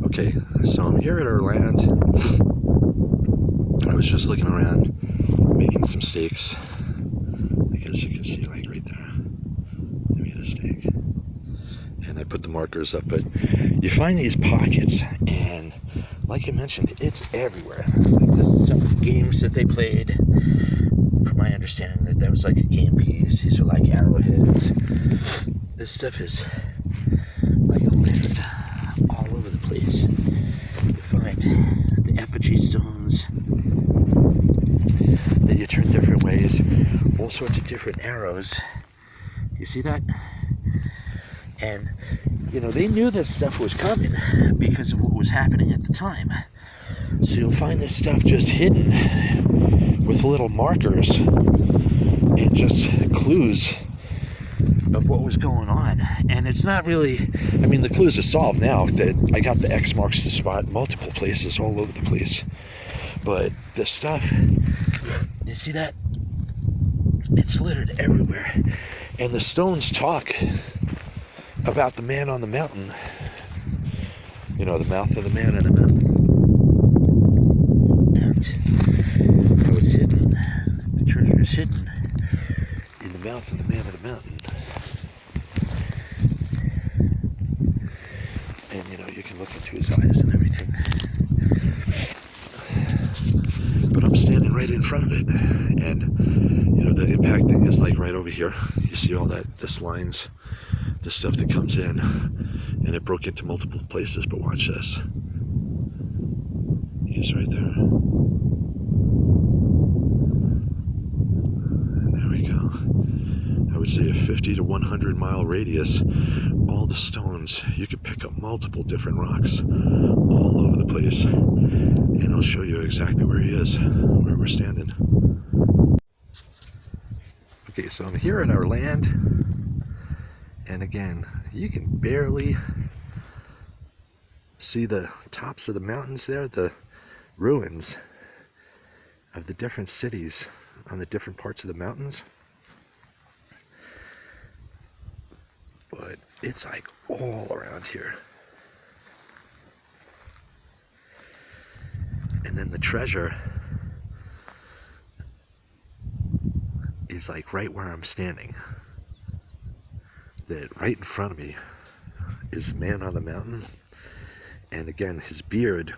Okay, so I'm here at our land. I was just looking around, making some stakes. I guess you can see, like, right there. I made a stake. And I put the markers up, but you find these pockets, and like I mentioned, it's everywhere. Like, this is some games that they played. From my understanding, that was like a game piece. These are like arrowheads. This stuff is like a list all over the place. You find the Apache stones that you turn different ways, all sorts of different arrows. You see that? And you know, they knew this stuff was coming because of what was happening at the time. So you'll find this stuff just hidden with little markers and just clues of what was going on. And it's not really, I mean, the clues are solved now that I got the X marks the spot multiple places all over the place. But the stuff, you see that? It's littered everywhere. And the stones talk about the man on the mountain. You know, the mouth of the man on the mountain. And how it's hidden. The treasure is hidden in the mouth of the man of the mountain. And you know, you can look into his eyes and everything. But I'm standing right in front of it. And you know, the impacting is like right over here. You see all that, this lines, the stuff that comes in, and it broke into multiple places. But watch this. He's right there. And there we go. I would say a 50 to 100 mile radius. All the stones. You could pick up multiple different rocks all over the place. And I'll show you exactly where he is, where we're standing. Okay, so I'm here at our land. And again, you can barely see the tops of the mountains there, the ruins of the different cities on the different parts of the mountains. But it's like all around here. And then the treasure is like right where I'm standing. That right in front of me is the man on the mountain, and again his beard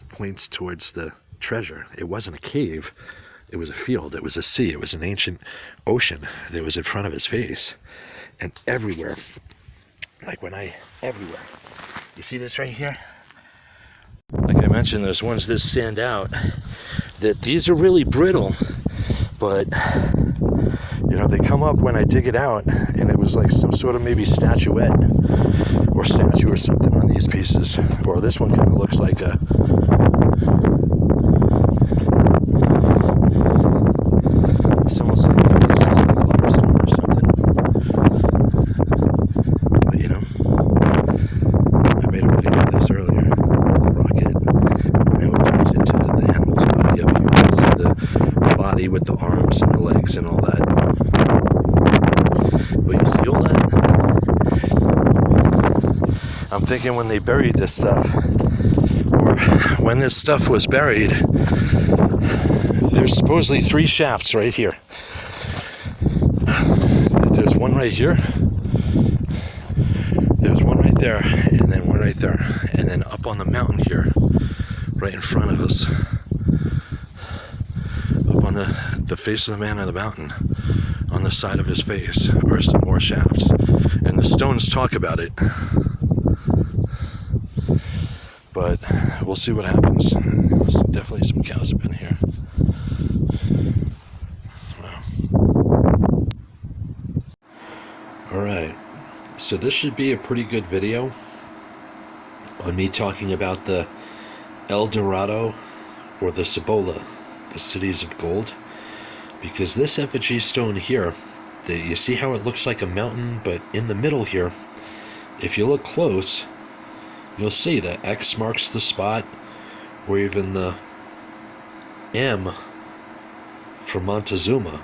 points towards the treasure. It wasn't a cave, it was a field, it was a sea, it was an ancient ocean that was in front of his face. And everywhere, everywhere, you see this right here? Like I mentioned, there's ones that stand out, that these are really brittle, but you know, they come up when I dig it out, and it was like some sort of maybe statuette or statue or something on these pieces. Or this one kind of looks like a... It's almost like maybe it's just like limestone or something. But you know, I made a video of this earlier, the rocket, and how it turns into the animal's body up here. You see the body with the arms and the legs and all that. But you see all that? I'm thinking when they buried this stuff, or when this stuff was buried, there's supposedly 3 shafts right here. There's one right here, there's one right there, and then one right there, and then up on the mountain here, right in front of us, up on the face of the man on the mountain, on the side of his face, are some more shafts. And the stones talk about it. But we'll see what happens. There's definitely some cows up in here. Wow. Alright, so this should be a pretty good video on me talking about the El Dorado or the Cibola, the cities of gold. Because this effigy stone here, you see how it looks like a mountain, but in the middle here, if you look close, you'll see that X marks the spot, or even the M for Montezuma.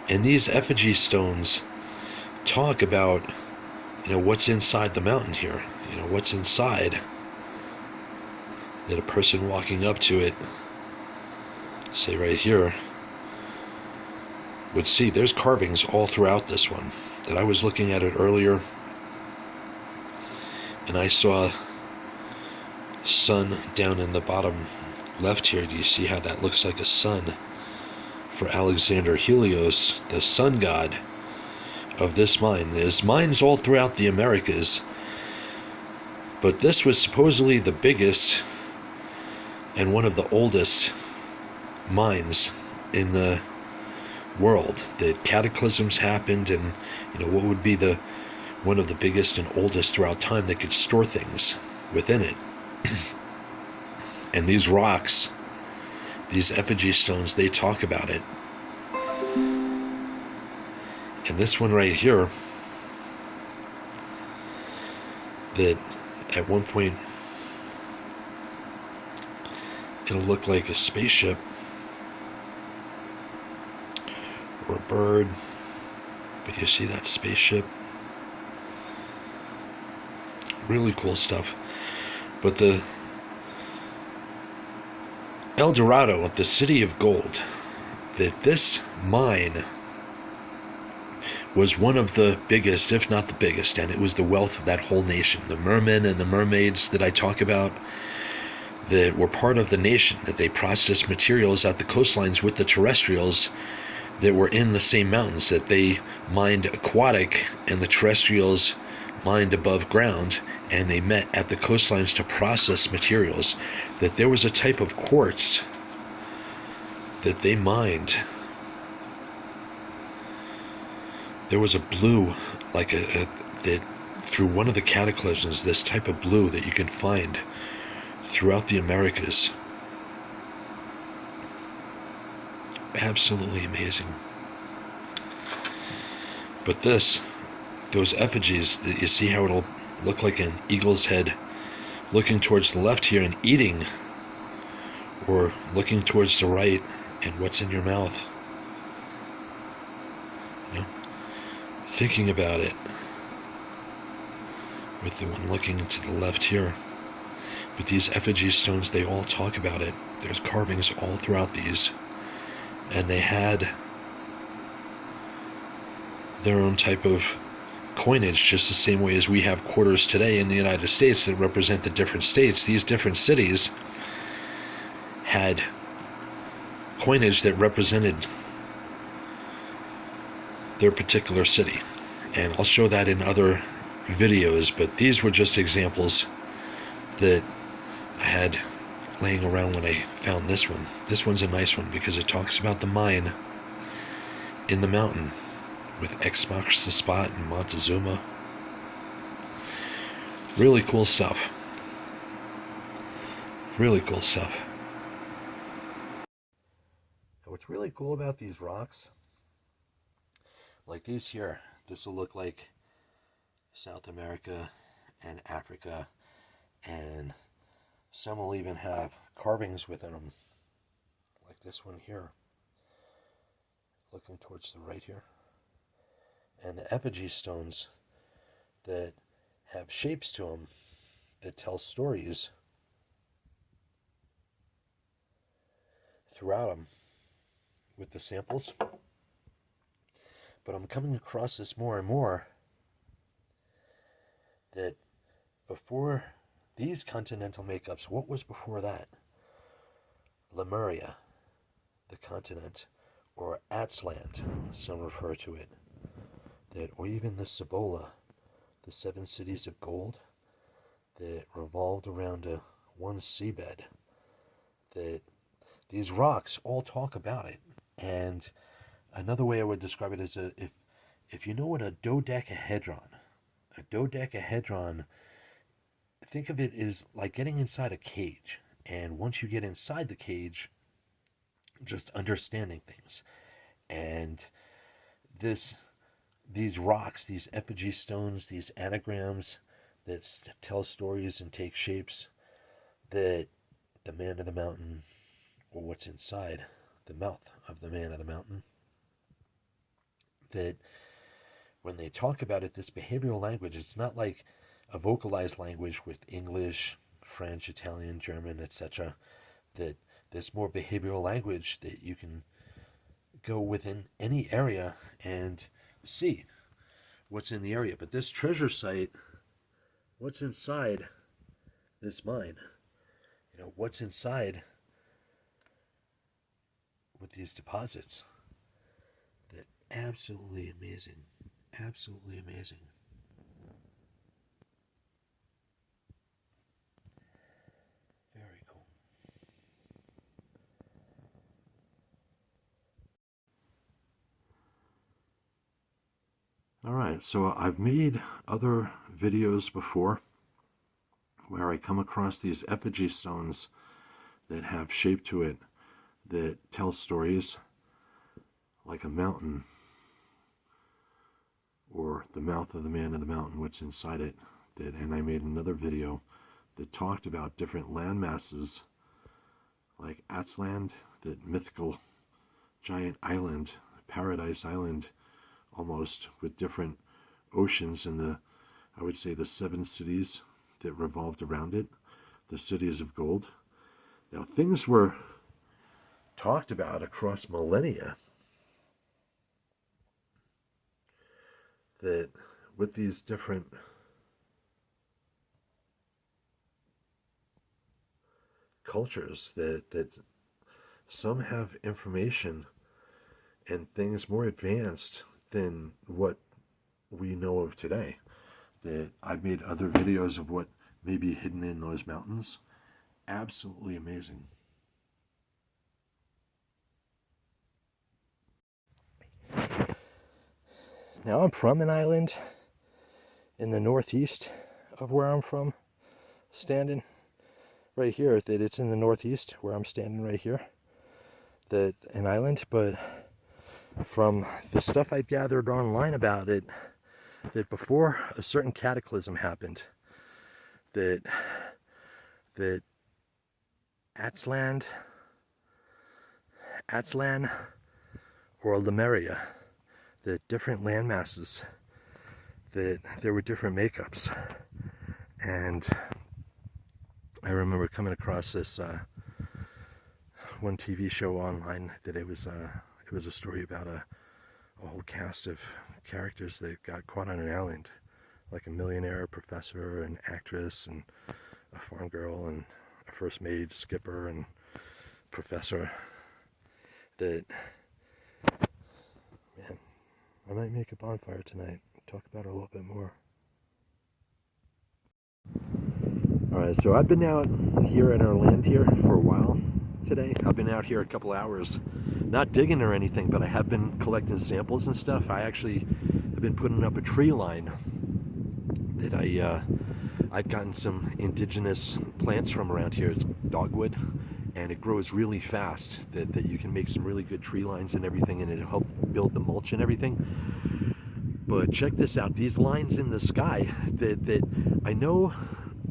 And these effigy stones talk about, you know, what's inside the mountain here. what's inside, that a person walking up to it, say right here, would see. There's carvings all throughout this one. That I was looking at it earlier, and I saw sun down in the bottom left here. Do you see how that looks like a sun? For Alexander Helios, the sun god of this mine. There's mines all throughout the Americas, but this was supposedly the biggest and one of the oldest mines in the world. The cataclysms happened, and what would be one of the biggest and oldest throughout time that could store things within it. And these rocks, these effigy stones, they talk about it. And this one right here, that at one point it'll look like a spaceship or a bird, but you see that spaceship. Really cool stuff. But the El Dorado, the city of gold, that this mine was one of the biggest, if not the biggest, and it was the wealth of that whole nation. The mermen and the mermaids that I talk about, that were part of the nation, that they processed materials at the coastlines with the terrestrials that were in the same mountains, that they mined aquatic and the terrestrials mined above ground, and they met at the coastlines to process materials. That there was a type of quartz that they mined. There was a blue, like that through one of the cataclysms, this type of blue that you can find throughout the Americas. Absolutely amazing. But those effigies, that you see how it'll look like an eagle's head looking towards the left here and eating, or looking towards the right and what's in your mouth. Thinking about it with the one looking to the left here. But these effigy stones, they all talk about it. There's carvings all throughout these, and they had their own type of coinage, just the same way as we have quarters today in the United States that represent the different states. These different cities had coinage that represented their particular city, and I'll show that in other videos, but these were just examples that I had laying around when I found this one. This one's a nice one because it talks about the mine in the mountain with X marks the spot in Montezuma. Really cool stuff. Really cool stuff. What's really cool about these rocks, like these here, this will look like South America and Africa, and some will even have carvings within them, like this one here, looking towards the right here. And the effigy stones that have shapes to them that tell stories throughout them with the samples. But I'm coming across this more and more, that before these continental makeups, what was before that? Lemuria, the continent, or Atsland, some refer to it, that, or even the Cibola, the 7 cities of gold, that revolved around one seabed. That these rocks all talk about it. And another way I would describe it is if you know what a dodecahedron, think of it as like getting inside a cage. And once you get inside the cage, just understanding things. And these rocks, these effigy stones, these anagrams that tell stories and take shapes, that the man of the mountain, or what's inside the mouth of the man of the mountain, that when they talk about it, this behavioral language, it's not like a vocalized language with English, French, Italian, German, etc. That there's more behavioral language that you can go within any area and see what's in the area. But this treasure site, what's inside this mine? You know, what's inside with these deposits? That absolutely amazing. Absolutely amazing. Very cool. Alright, so I've made other videos before where I come across these effigy stones that have shape to it that tell stories, like a mountain or the mouth of the man of the mountain, what's inside it. And I made another video that talked about different land masses like Atzland, that mythical giant island, paradise island almost, with different oceans and I would say the 7 cities that revolved around it, the cities of gold. Now, things were talked about across millennia that with these different cultures that some have information and things more advanced than what we know of today. That I've made other videos of what may be hidden in those mountains. Absolutely amazing. Now I'm from an island in the northeast of where I'm from, standing right here. That it's in the northeast where I'm standing right here. That an island, but from the stuff I've gathered online about it, that before a certain cataclysm happened, that Atzlan or Lemuria, the different land masses, that there were different makeups. And I remember coming across this one TV show online that it was a story about a whole cast of characters that got caught on an island, like a millionaire, professor, an actress, and a farm girl, and a first maid, skipper, and professor. That, man, I might make a bonfire tonight, talk about it a little bit more. Alright, so I've been out here at our land here for a while today. I've been out here a couple hours, not digging or anything, but I have been collecting samples and stuff. I actually have been putting up a tree line that I've gotten some indigenous plants from around here. It's dogwood, and it grows really fast. That you can make some really good tree lines and everything, and it'll help build the mulch and everything. But check this out, these lines in the sky that I know,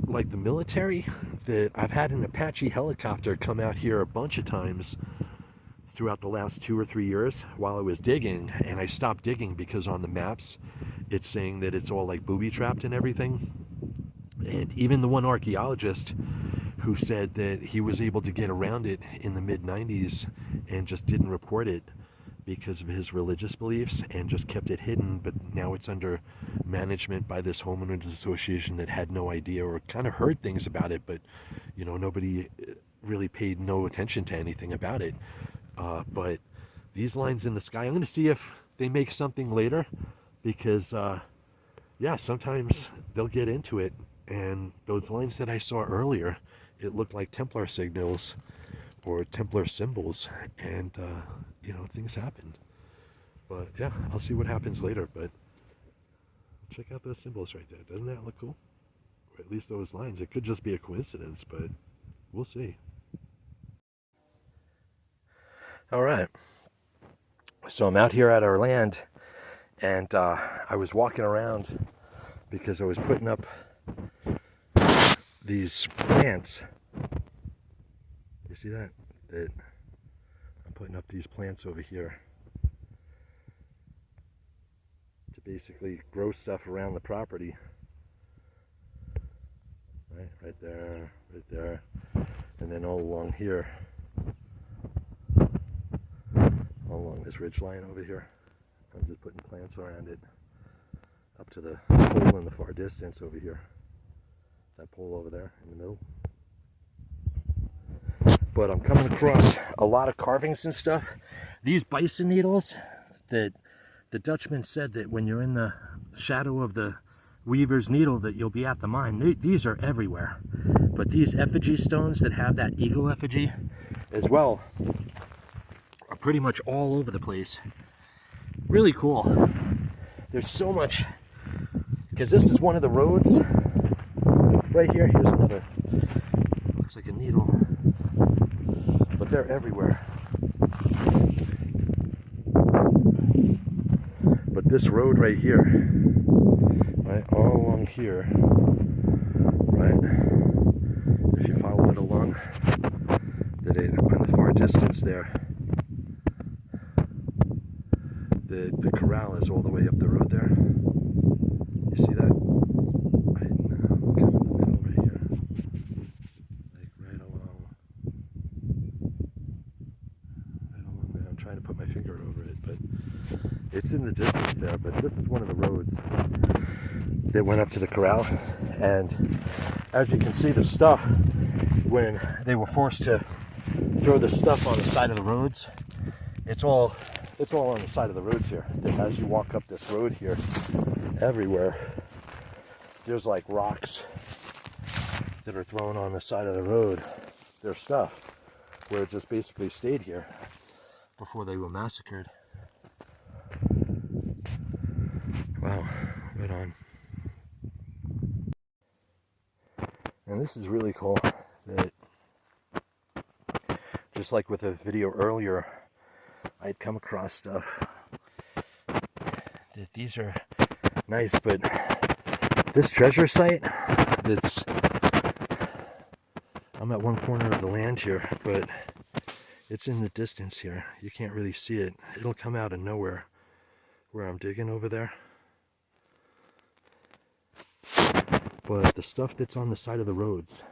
like the military, that I've had an Apache helicopter come out here a bunch of times throughout the last 2 or 3 years while I was digging, and I stopped digging because on the maps it's saying that it's all like booby trapped and everything. And even the one archaeologist who said that he was able to get around it in the mid-90s and just didn't report it because of his religious beliefs and just kept it hidden, but now it's under management by this homeowners association that had no idea, or kind of heard things about it, but you know, nobody really paid no attention to anything about it. But these lines in the sky, I'm going to see if they make something later, because yeah, sometimes they'll get into it, and those lines that I saw earlier, it looked like Templar signals or Templar symbols, and you know, things happen. But yeah, I'll see what happens later. But check out those symbols right there. Doesn't that look cool? Or at least those lines. It could just be a coincidence, but we'll see. All right, so I'm out here at our land, and I was walking around because I was putting up these plants. You see that? That I'm putting up these plants over here to basically grow stuff around the property. Right there, right there, and then all along here, all along this ridge line over here. I'm just putting plants around it, up to the pole in the far distance over here. That pole over there in the middle. But I'm coming across a lot of carvings and stuff. These bison needles that the Dutchman said that when you're in the shadow of the weaver's needle that you'll be at the mine. These are everywhere. But these effigy stones that have that eagle effigy as well are pretty much all over the place. Really cool. There's so much, because this is one of the roads right here. Here's another, looks like a needle, but they're everywhere. But this road right here, right, all along here, right, if you follow it along, on the far distance there, the corral is all the way up the road there. You see that? Right in kind of the middle right here. Like right along there. I'm trying to put my finger over it, but it's in the distance there. But this is one of the roads that went up to the corral. And as you can see, the stuff, when they were forced to throw the stuff on the side of the roads, it's all on the side of the roads here. As you walk up this road here, everywhere, there's like rocks that are thrown on the side of the road. There's stuff where it just basically stayed here before they were massacred. Wow, right on. And this is really cool that, just like with a video earlier, I had come across stuff that these are nice, but this treasure site that's, I'm at one corner of the land here, but it's in the distance here. You can't really see it. It'll come out of nowhere where I'm digging over there. But the stuff that's on the side of the roads,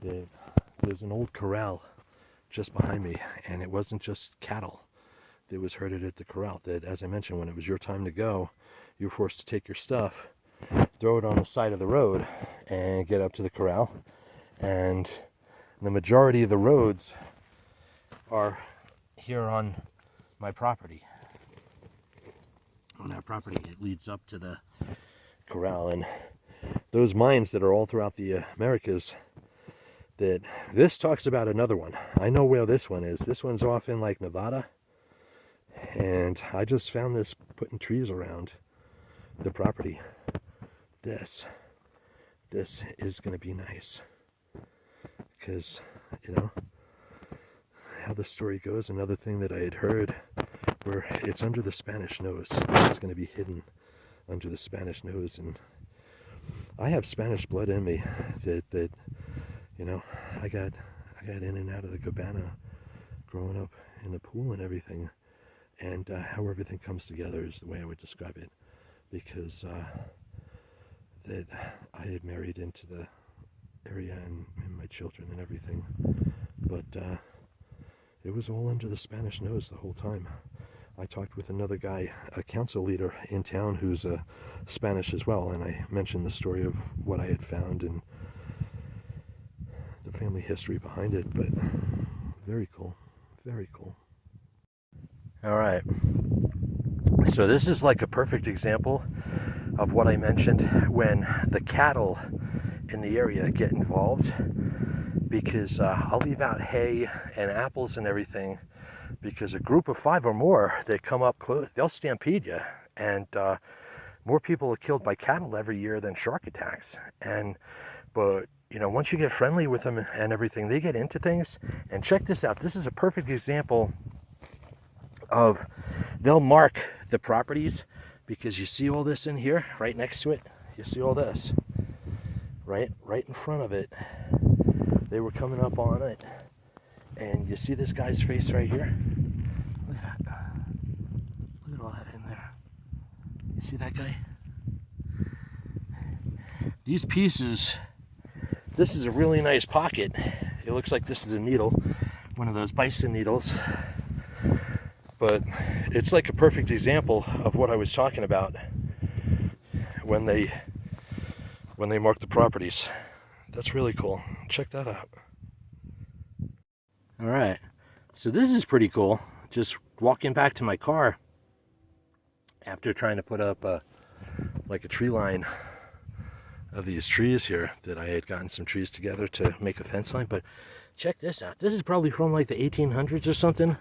there's an old corral just behind me, and it wasn't just cattle that was herded at the corral. That, as I mentioned, when it was your time to go, you were forced to take your stuff, throw it on the side of the road, and get up to the corral. And the majority of the roads are here on my property. On our property, it leads up to the corral, and those mines that are all throughout the Americas, that this talks about another one. I know where this one is. This one's off in like Nevada, and I just found this putting trees around the property. This is going to be nice, because, you know, how the story goes, another thing that I had heard, where it's under the Spanish nose. It's going to be hidden under the Spanish nose, and I have Spanish blood in me that you know, I got in and out of the cabana growing up in the pool and everything, and how everything comes together is the way I would describe it, because that I had married into the area and my children and everything, but it was all under the Spanish nose the whole time. I talked with another guy, a council leader in town who's Spanish as well, and I mentioned the story of what I had found and the family history behind it, but very cool, very cool. All right, so this is like a perfect example of what I mentioned when the cattle in the area get involved, because I'll leave out hay and apples and everything, because a group of 5 or more that come up close, they'll stampede you, and more people are killed by cattle every year than shark attacks. But you know, once you get friendly with them and everything, they get into things. And check this out. This is a perfect example of, they'll mark the properties, because you see all this in here, right next to it. You see all this, right in front of it. They were coming up on it, and you see this guy's face right here. Look at that. Look at all that in there. You see that guy? These pieces This is a really nice pocket. It looks like this is a needle, one of those bison needles. But it's like a perfect example of what I was talking about when they marked the properties. That's really cool. Check that out. All right, so this is pretty cool. Just walking back to my car after trying to put up like a tree line of these trees here, that I had gotten some trees together to make a fence line. But check this out. This is probably from like the 1800s or something.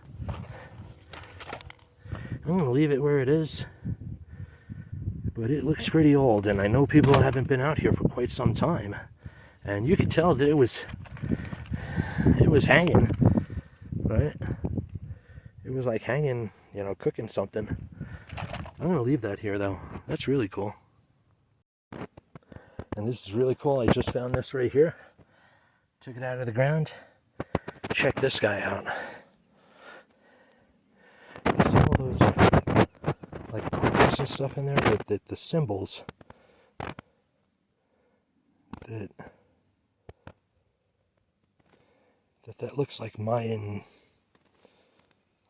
I'm gonna leave it where it is, but it looks pretty old, and I know people haven't been out here for quite some time, and you could tell that it was hanging, right? It was like hanging, you know, cooking something. I'm gonna leave that here though. That's really cool. And this is really cool. I just found this right here. Took it out of the ground. Check this guy out. You see all those like puppets and stuff in there? The symbols that looks like Mayan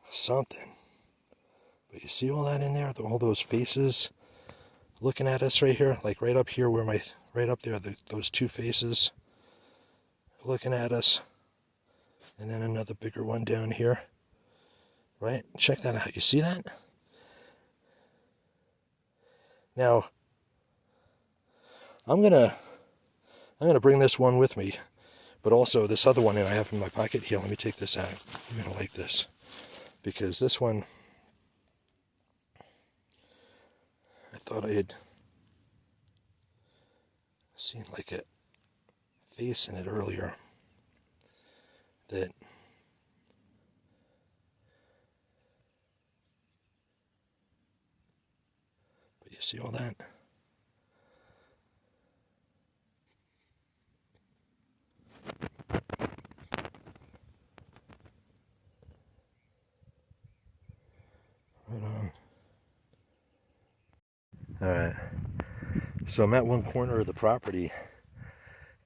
something. But you see all that in there? All those faces looking at us right here, like right up here where right up there, those two faces looking at us. And then another bigger one down here. Right? Check that out. You see that? Now, I'm gonna bring this one with me, but also this other one that I have in my pocket here. Let me take this out. You're gonna like this, because this one, I thought I had seen like a face in it earlier. But you see all that? Right on. All right. So I'm at one corner of the property,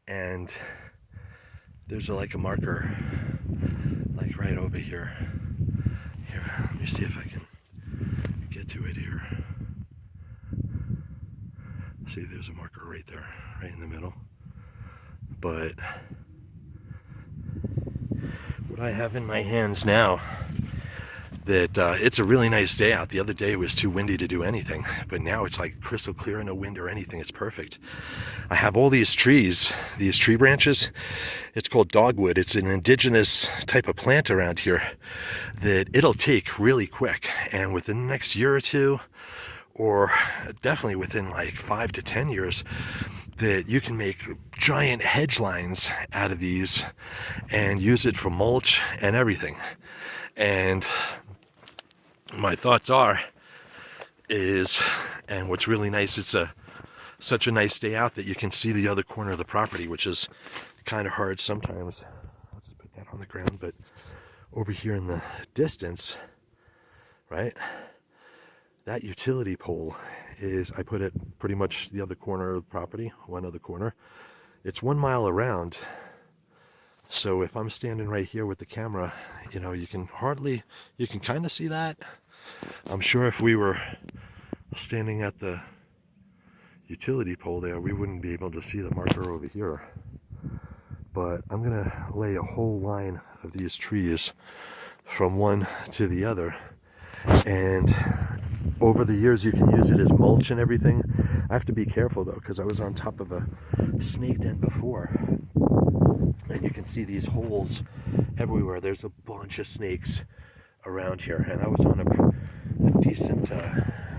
and there's like a marker, like right over here. Here, let me see if I can get to it here. See, there's a marker right there, right in the middle. But what I have in my hands now, that it's a really nice day out. The other day it was too windy to do anything, but now it's like crystal clear, no wind or anything. It's perfect. I have all these trees, these tree branches. It's called dogwood. It's an indigenous type of plant around here that it'll take really quick, and within the next year or two, or definitely within like 5 to 10 years, that you can make giant hedge lines out of these and use it for mulch and everything. And my thoughts is, and what's really nice, it's such a nice day out that you can see the other corner of the property, which is kind of hard sometimes. I'll just put that on the ground, but over here in the distance, right, that utility pole is, I put it pretty much the other corner of the property, one other corner. It's 1 mile around. So if I'm standing right here with the camera, you know, you can kind of see that. I'm sure if we were standing at the utility pole there, we wouldn't be able to see the marker over here. But I'm gonna lay a whole line of these trees from one to the other, and over the years you can use it as mulch and everything. I have to be careful though, because I was on top of a snake den before, and you can see these holes everywhere. There's a bunch of snakes around here, and I was on a decent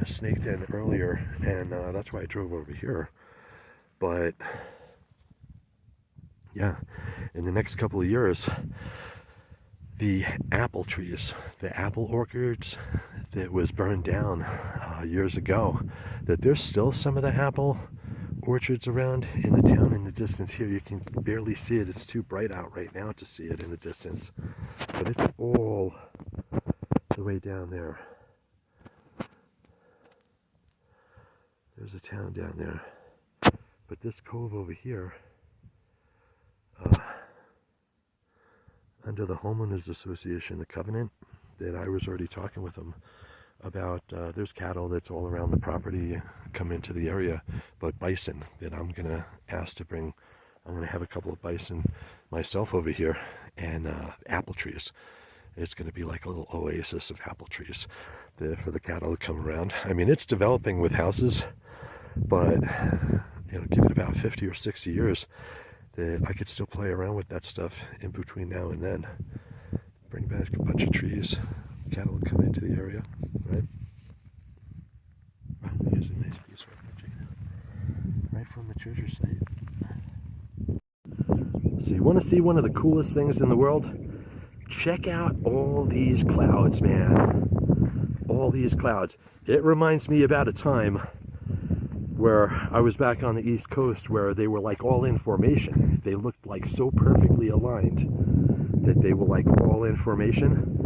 snake den earlier, and that's why I drove over here. But yeah, in the next couple of years, the apple trees, the apple orchards that was burned down years ago, that there's still some of the apple orchards around in the town. In the distance here, you can barely see it. It's too bright out right now to see it in the distance, but it's all the way down there. There's a town down there, but this cove over here under the Homeowners Association, the covenant, that I was already talking with them about. There's cattle that's all around the property come into the area, but bison that I'm gonna ask to bring. I'm gonna have a couple of bison myself over here, and apple trees. It's gonna be like a little oasis of apple trees for the cattle to come around. I mean, it's developing with houses, but you know, give it about 50 or 60 years that I could still play around with that stuff in between now and then. Bring back a bunch of trees, cattle will come into the area, right? Oh, here's a nice piece right from the treasure site. So you want to see one of the coolest things in the world? Check out all these clouds, man. All these clouds. It reminds me about a time where I was back on the East Coast where they were like all in formation. They looked like so perfectly aligned that they were like all in formation.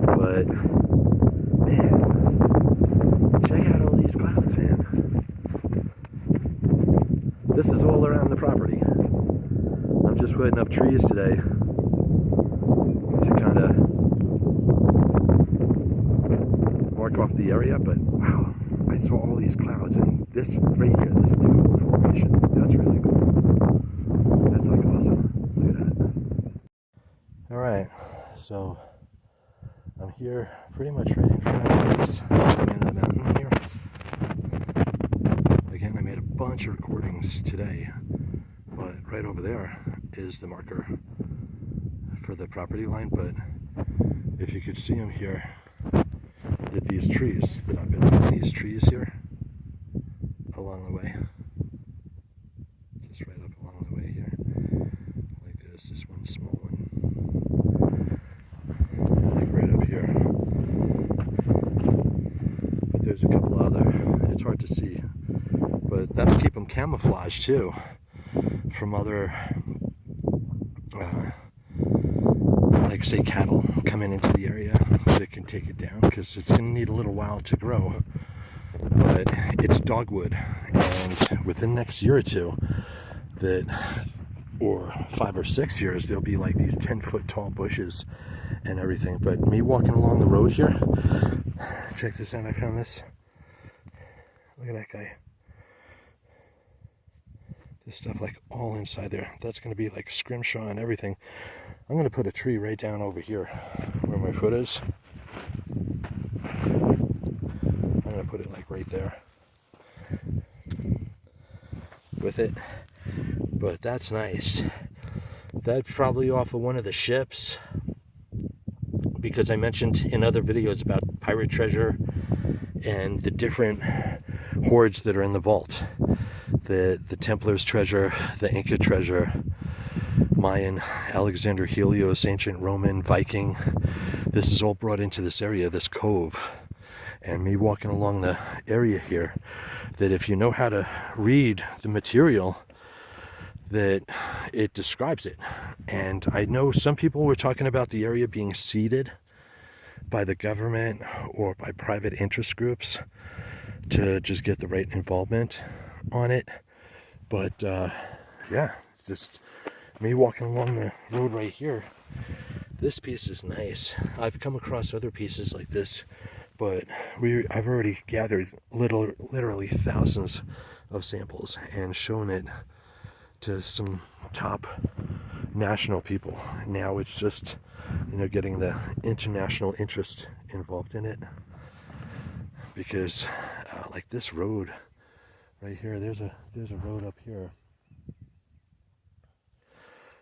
But man, check out all these clouds, man. This is all around the property. I'm just putting up trees today to kind of mark off the area, but wow, I saw all these clouds, and this right here, this like whole formation, that's really cool. That's like awesome. Look at that. All right, so I'm here pretty much right in front of this end of the mountain here. Again, I made a bunch of recordings today, but right over there is the marker for the property line. But if you could see them here, that these trees, that I've been putting these trees here along the way, just right up along the way here, like this one small one, like right up here. But there's a couple other, it's hard to see, but that'll keep them camouflaged too from other like say cattle coming into the area that can take it down, because it's going to need a little while to grow. But it's dogwood, and within the next year or two, or 5 or 6 years, there'll be like these 10-foot tall bushes and everything. But me walking along the road here, check this out, I found this. Look at that guy. This stuff like all inside there. That's going to be like scrimshaw and everything. I'm going to put a tree right down over here where my foot is. I'm going to put it like right there with it. But that's nice. That's probably off of one of the ships, because I mentioned in other videos about pirate treasure and the different hoards that are in the vault. The Templars treasure, the Inca treasure, Mayan, Alexander Helios, ancient Roman, Viking. This is all brought into this area, this cove. And me walking along the area here, that if you know how to read the material, that it describes it. And I know some people were talking about the area being seeded by the government or by private interest groups to just get the right involvement on it. But yeah, just me walking along the road right here. This piece is nice. I've come across other pieces like this, but I've already gathered literally thousands of samples and shown it to some top national people. Now it's just, you know, getting the international interest involved in it, because like this road right here, there's a road up here,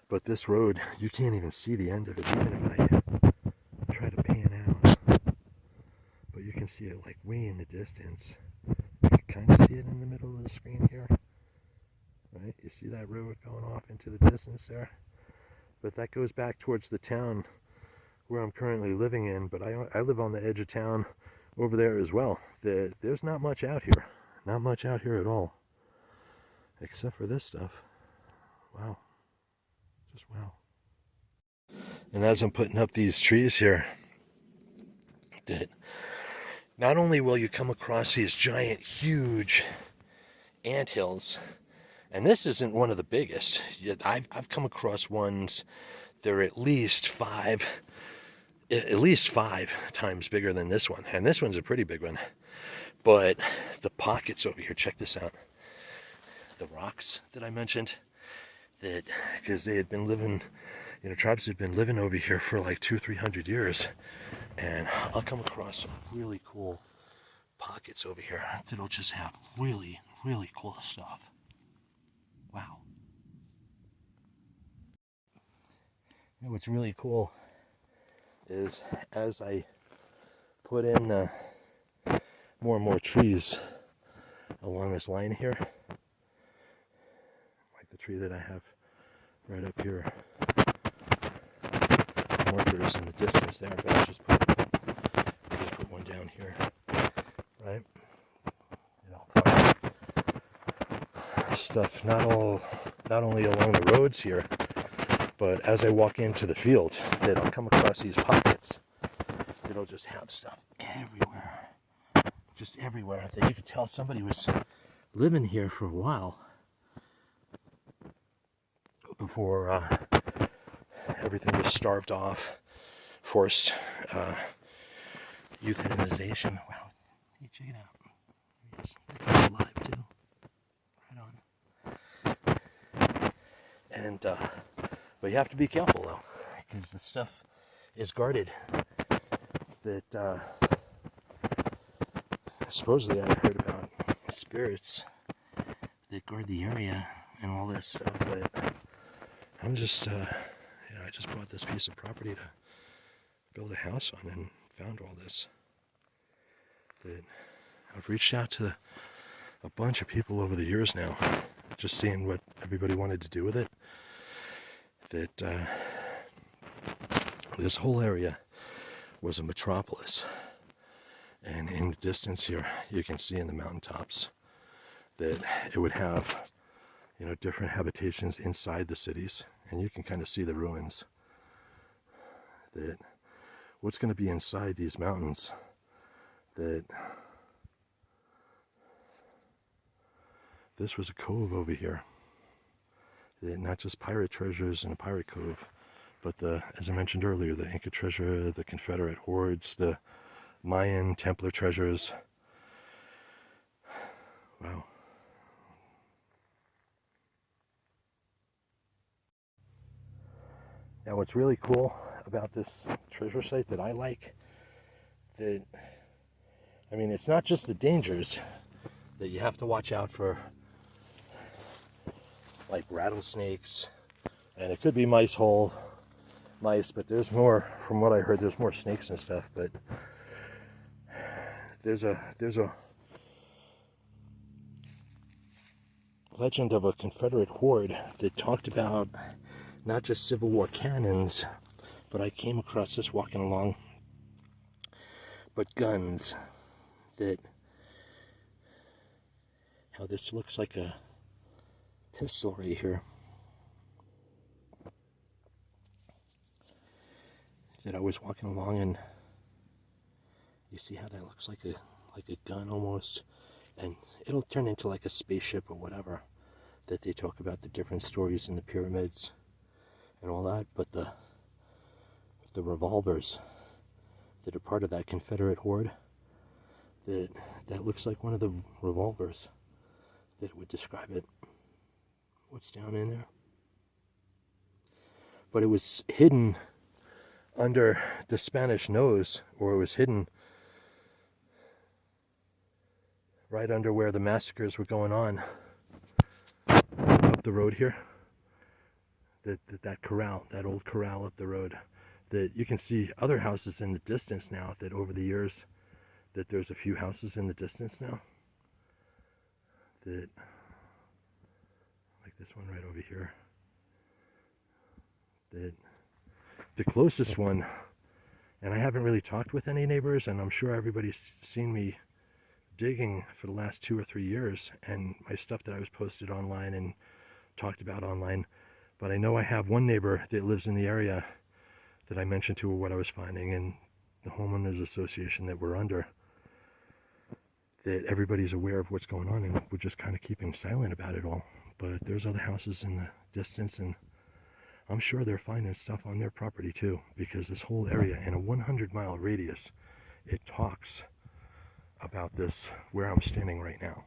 but this road, you can't even see the end of it, even if I try to pan out. But you can see it like way in the distance. You can kind of see it in the middle of the screen here, right? You see that road going off into the distance there? But that goes back towards the town where I'm currently living in. But I live on the edge of town over there as well. There's not much out here. Not much out here at all. Except for this stuff. Wow. Just wow. And as I'm putting up these trees here, that not only will you come across these giant, huge anthills And this isn't one of the biggest. I've come across ones, they're at least five times bigger than this one. And this one's a pretty big one. But the pockets over here, check this out. The rocks that I mentioned, that because they had been living, you know, tribes had been living over here for like 200-300 years. And I'll come across some really cool pockets over here that'll just have really, really cool stuff. Wow. And what's really cool is as I put in more and more trees along this line here, like the tree that I have right up here, markers in the distance there, but I just put one down here, right? You know, stuff not only along the roads here, but as I walk into the field, that I'll come across these pockets that'll just have stuff everywhere, just everywhere, that you could tell somebody was living here for a while before everything was starved off, forced euthanization. Wow, hey, check it out. Yes, that's alive too. Right on. And but you have to be careful though, because the stuff is guarded. That supposedly I heard about spirits that guard the area and all this stuff, but I'm just, you know, I just bought this piece of property to build a house on and found all this. That I've reached out to a bunch of people over the years now, just seeing what everybody wanted to do with it. That this whole area was a metropolis, and in the distance here you can see in the mountaintops that it would have, you know, different habitations inside the cities, and you can kind of see the ruins. That what's going to be inside these mountains, that this was a cove over here, that not just pirate treasures in a pirate cove, but the, as I mentioned earlier, the Inca treasure, the Confederate hoards, the Mayan Templar treasures. Wow. Now what's really cool about this treasure site that I like, that, I mean, it's not just the dangers that you have to watch out for, like rattlesnakes, and it could be mice, but there's more, from what I heard, there's more snakes and stuff, but there's a legend of a Confederate horde that talked about not just Civil War cannons, but I came across this walking along, but guns. That how this looks like a pistol right here, that I was walking along, and you see how that looks like a gun almost, and it'll turn into like a spaceship or whatever, that they talk about the different stories in the pyramids and all that, but the revolvers that are part of that Confederate horde, that looks like one of the revolvers that would describe it, what's down in there. But it was hidden under the Spanish nose, or it was hidden right under where the massacres were going on up the road here. That corral, that old corral up the road, that you can see other houses in the distance now, that over the years, that there's a few houses in the distance now, that, like this one right over here, that the closest one, and I haven't really talked with any neighbors, and I'm sure everybody's seen me digging for the last 2 or 3 years, and my stuff that I was posted online and talked about online. But I know I have one neighbor that lives in the area that I mentioned to her what I was finding, and the homeowners association that we're under, that everybody's aware of what's going on, and we're just kind of keeping silent about it all, but there's other houses in the distance, and I'm sure they're finding stuff on their property too, because this whole area in a 100-mile radius, it talks about this where I'm standing right now.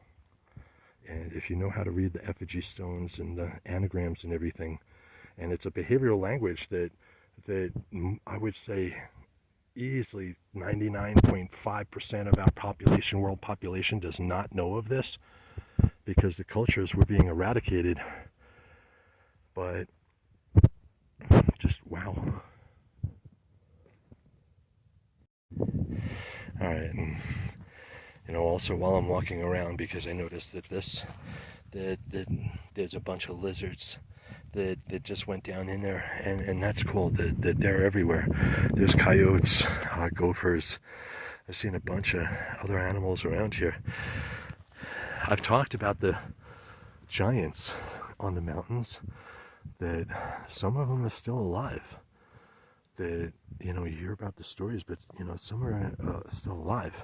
And if you know how to read the effigy stones and the anagrams and everything, and it's a behavioral language that I would say easily 99.5% of our population, world population, does not know of this, because the cultures were being eradicated. But just wow. All right, and you know, also while I'm walking around, because I noticed that there's a bunch of lizards that just went down in there, and that's cool that they're everywhere. There's coyotes, gophers. I've seen a bunch of other animals around here. I've talked about the giants on the mountains, that some of them are still alive. That, you know, you hear about the stories, but you know, some are still alive.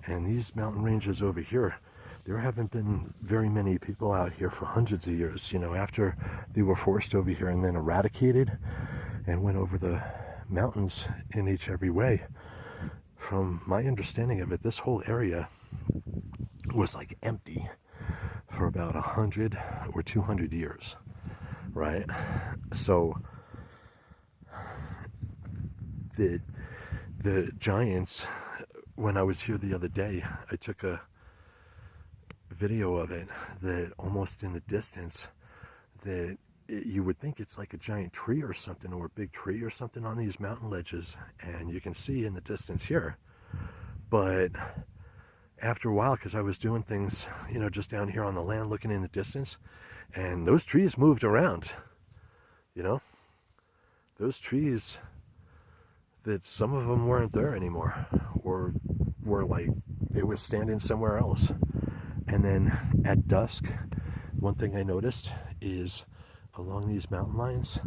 And these mountain ranges over here, there haven't been very many people out here for hundreds of years. You know, after they were forced over here and then eradicated and went over the mountains in every way. From my understanding of it, this whole area was like empty for about 100 or 200 years, right? So the giants, when I was here the other day, I took a video of it, that almost in the distance, that you would think it's like a giant tree or something, or a big tree or something on these mountain ledges, and you can see in the distance here. But after a while, because I was doing things, you know, just down here on the land looking in the distance, and those trees moved around, you know, those trees, that some of them weren't there anymore, or were like they were standing somewhere else. And then at dusk, one thing I noticed is along these mountain lines,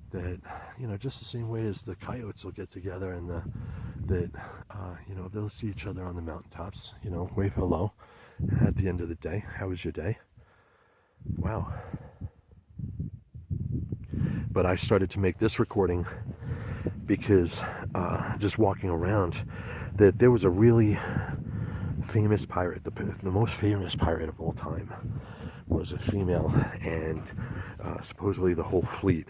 that, you know, just the same way as the coyotes will get together, and you know, they'll see each other on the mountaintops, you know, wave hello at the end of the day. How was your day? Wow. But I started to make this recording because just walking around, that there was a really famous pirate, the most famous pirate of all time was a female, and supposedly the whole fleet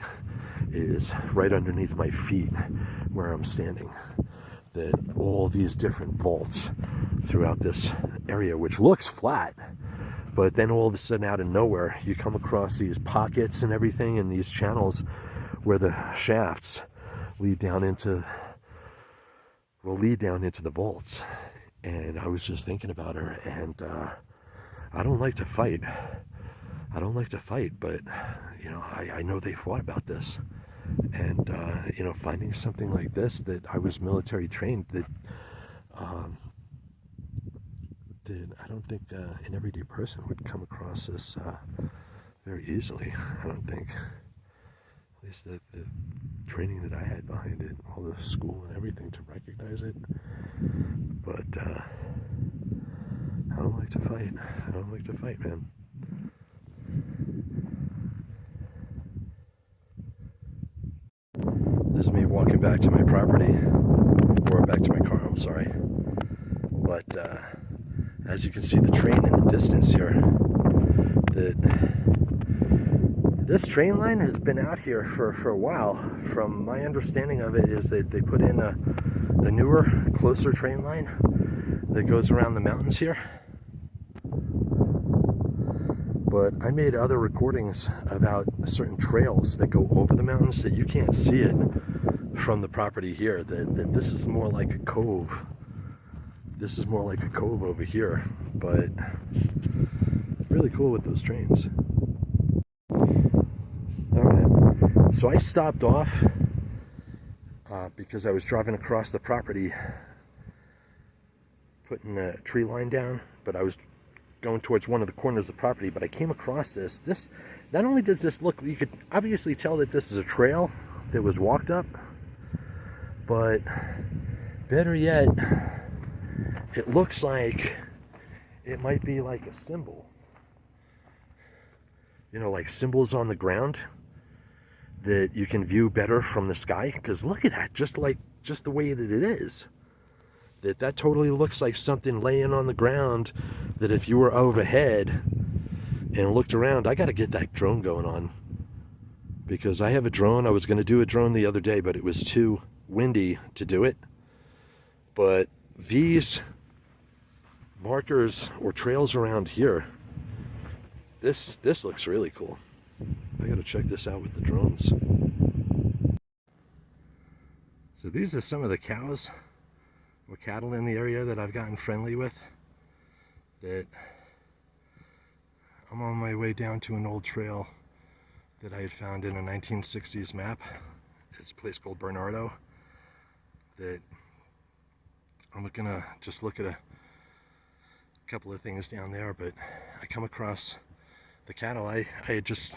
is right underneath my feet where I'm standing. That all these different vaults throughout this area, which looks flat, but then all of a sudden out of nowhere you come across these pockets and everything, and these channels where the shafts lead down into the vaults. And I was just thinking about her, and I don't like to fight. But you know, I know they fought about this, and you know, finding something like this, that I was military trained, that I don't think an everyday person would come across this very easily. I don't think. At least the training that I had behind it, all the school and everything to recognize it. But I don't like to fight. I don't like to fight, man. This is me walking back to my property, or back to my car, I'm sorry. But as you can see, the train in the distance here, this train line has been out here for a while. From my understanding of it, is that they put in a newer, closer train line that goes around the mountains here. But I made other recordings about certain trails that go over the mountains, that you can't see it from the property here. That this is more like a cove. This is more like a cove over here, but really cool with those trains. Alright, so I stopped off because I was driving across the property, putting the tree line down, but I was going towards one of the corners of the property, but I came across this. Not only does this look, you could obviously tell that this is a trail that was walked up, but better yet, it looks like it might be like a symbol. you know, like symbols on the ground that you can view better from the sky. Because look at that, just the way that it is. That totally looks like something laying on the ground that if you were overhead and looked around, I got to get that drone going on. Because I have a drone. I was going to do a drone the other day, but it was too windy to do it. But these markers or trails around here, this looks really cool. I got to check this out with the drones. So these are some of the cows or cattle in the area that I've gotten friendly with, that I'm on my way down to an old trail that I had found in a 1960s map. It's a place called Dorado, that I'm gonna just look at a couple of things down there, but I come across the cattle. I had just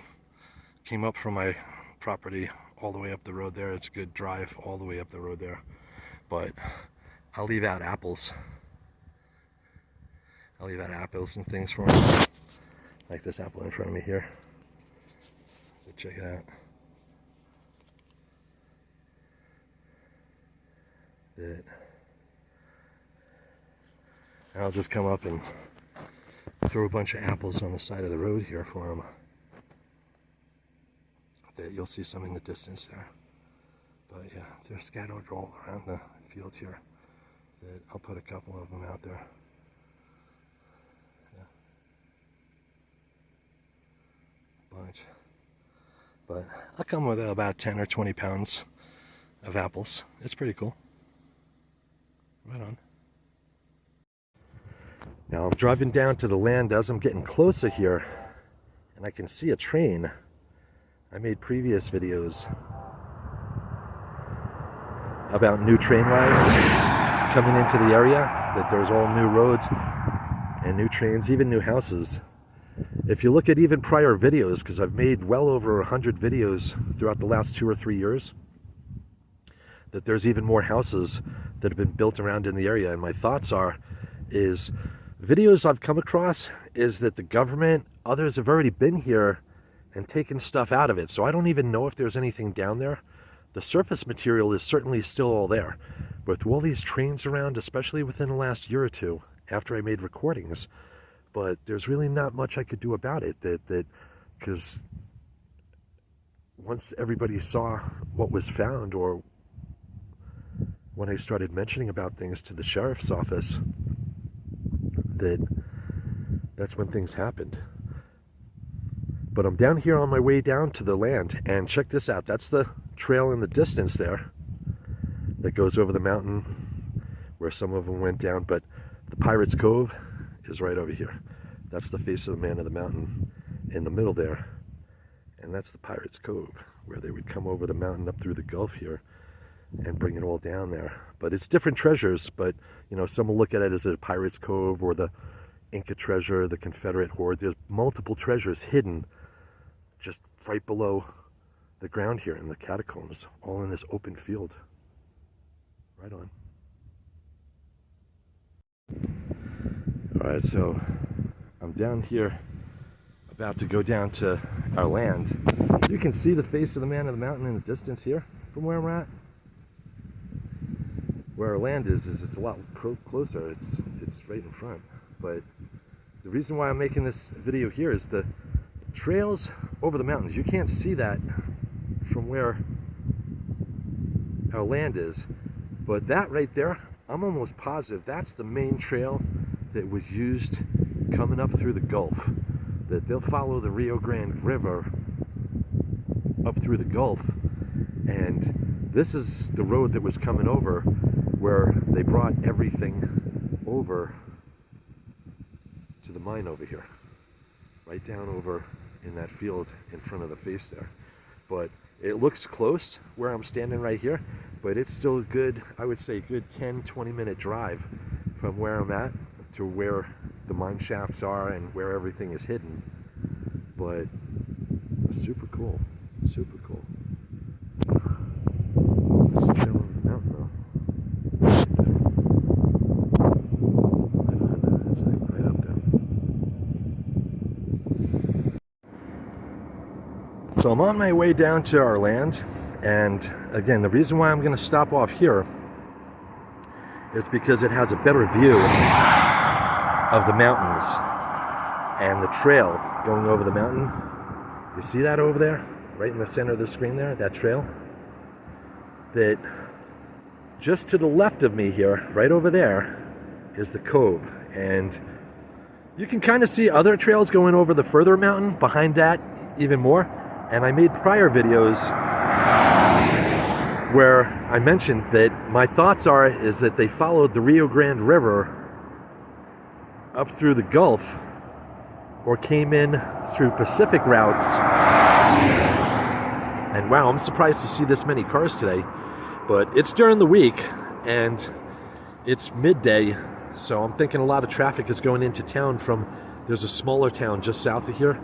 came up from my property all the way up the road there. It's a good drive all the way up the road there, but I'll leave out apples. I'll leave out apples and things for them, like this apple in front of me here. Check it out. I'll just come up and throw a bunch of apples on the side of the road here for them. That you'll see some in the distance there. But yeah, they're scattered all around the field here. That I'll put a couple of them out there. Yeah. Bunch. But I'll come with about 10 or 20 pounds of apples. It's pretty cool. Right on. Now I'm driving down to the land as I'm getting closer here, and I can see a train. I made previous videos about new train lines coming into the area, that there's all new roads and new trains, even new houses. If you look at even prior videos, because I've made well over 100 videos throughout the last 2 or 3 years, that there's even more houses that have been built around in the area. And my thoughts is videos I've come across is that the government, others have already been here and taken stuff out of it. So I don't even know if there's anything down there. The surface material is certainly still all there. But with all these trains around, especially within the last year or two, after I made recordings, but there's really not much I could do about it, because once everybody saw what was found, or when I started mentioning about things to the sheriff's office, that's when things happened. But I'm down here on my way down to the land, and check this out. That's the trail in the distance there that goes over the mountain where some of them went down, but the Pirate's Cove is right over here. That's the face of the man of the mountain in the middle there, and that's the Pirate's Cove, where they would come over the mountain up through the Gulf here and bring it all down there. But it's different treasures, but you know, some will look at it as a Pirate's Cove or the Inca treasure, the Confederate hoard. There's multiple treasures hidden just right below the ground here in the catacombs, all in this open field. Right on. All right, so I'm down here, about to go down to our land. You can see the face of the man of the mountain in the distance here from where we're at. Where our land is it's a lot closer. It's right in front. But the reason why I'm making this video here is the trails over the mountains. You can't see that from where our land is, but that right there, I'm almost positive that's the main trail that was used coming up through the Gulf. That they'll follow the Rio Grande River up through the Gulf, and this is the road that was coming over, where they brought everything over to the mine over here, right down over in that field in front of the face there. But it looks close where I'm standing right here, but it's still a good, I would say, good 10-20 minute drive from where I'm at to where the mine shafts are and where everything is hidden. But super cool, super cool. That's the trail over the mountain though. Right on, it's like right up there. So I'm on my way down to our land, and again, the reason why I'm going to stop off here is because it has a better view of the mountains and the trail going over the mountain. You see that over there, right in the center of the screen there, that trail? That just to the left of me here, right over there, is the cove. And you can kind of see other trails going over the further mountain, behind that even more. And I made prior videos where I mentioned that my thoughts is that they followed the Rio Grande River up through the Gulf, or came in through Pacific routes. And wow, I'm surprised to see this many cars today, but it's during the week and it's midday, so I'm thinking a lot of traffic is going into town from, there's a smaller town just south of here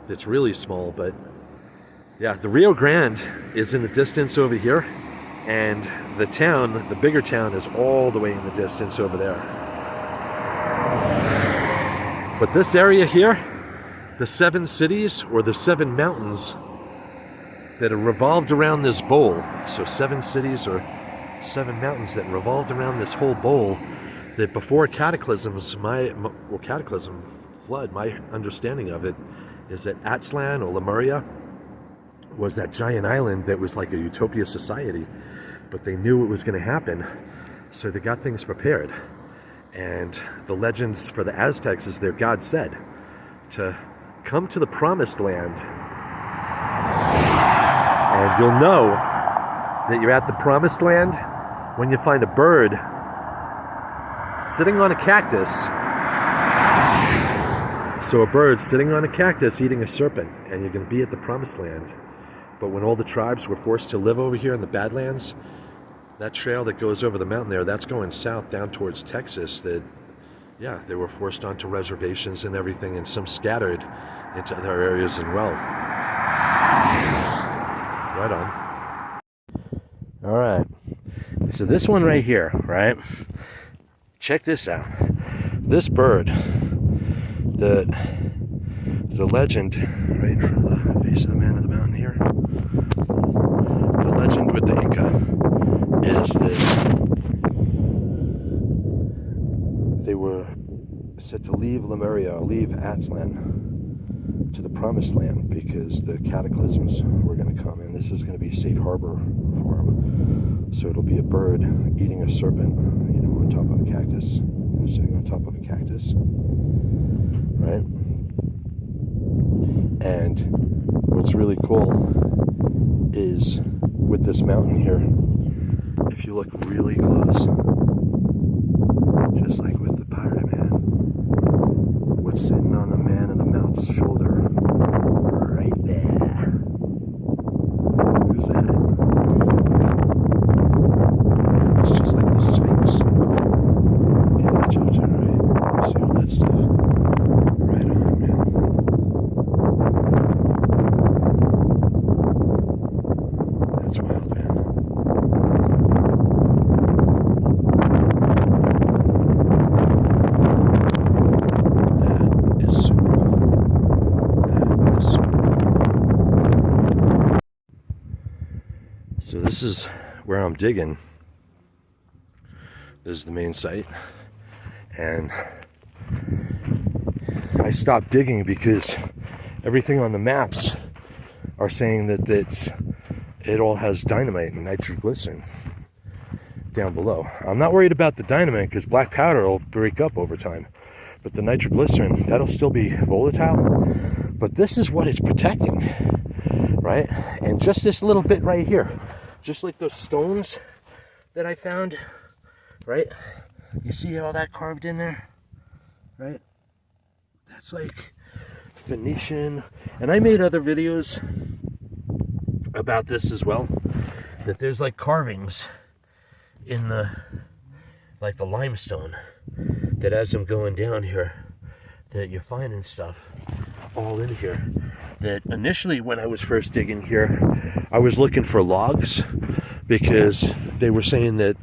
that's really small, but yeah, the Rio Grande is in the distance over here, and the town, the bigger town, is all the way in the distance over there. But this area here, the 7 cities, or the 7 mountains that are revolved around this bowl. So 7 cities or 7 mountains that revolved around this whole bowl, that before cataclysms, flood, my understanding of it is that Aztlan or Lemuria was that giant island that was like a utopia society, but they knew it was going to happen, so they got things prepared. And the legends for the Aztecs is their god said to come to the promised land, and you'll know that you're at the promised land when you find a bird sitting on a cactus. So a bird sitting on a cactus eating a serpent, and you're going to be at the promised land. But when all the tribes were forced to live over here in the Badlands, that trail that goes over the mountain there, that's going south down towards Texas, that, yeah, they were forced onto reservations and everything, and some scattered into other areas as well. Right on. All right. So this one right here, right? Check this out. This bird, the legend, right in front of the face of the man of the mountain here, the legend with the Inca is that they were said to leave Lemuria, leave Aztlan, to the promised land, because the cataclysms were going to come, and this is going to be safe harbor for them. So it'll be a bird eating a serpent, on top of a cactus, sitting on top of a cactus, right? And what's really cool is with this mountain here, if you look really close, just like with the pirate man, what's sitting on the man of the mountain's shoulder, right there. Who's that? It's just like the Sphinx in Egypt, right? You see all that stuff? Right on, man. That's wild, man. That is super cool. That is super cool. So this is where I'm digging. This is the main site, and I stopped digging because everything on the maps are saying that it all has dynamite and nitroglycerin down below. I'm not worried about the dynamite because black powder will break up over time, but the nitroglycerin, that'll still be volatile. But this is what it's protecting, right? And just this little bit right here, just like those stones that I found, right? You see all that carved in there, right? That's like Phoenician. And I made other videos about this as well, that there's like carvings in the limestone, that as I'm going down here, that you're finding stuff all in here. That initially when I was first digging here, I was looking for logs, because they were saying that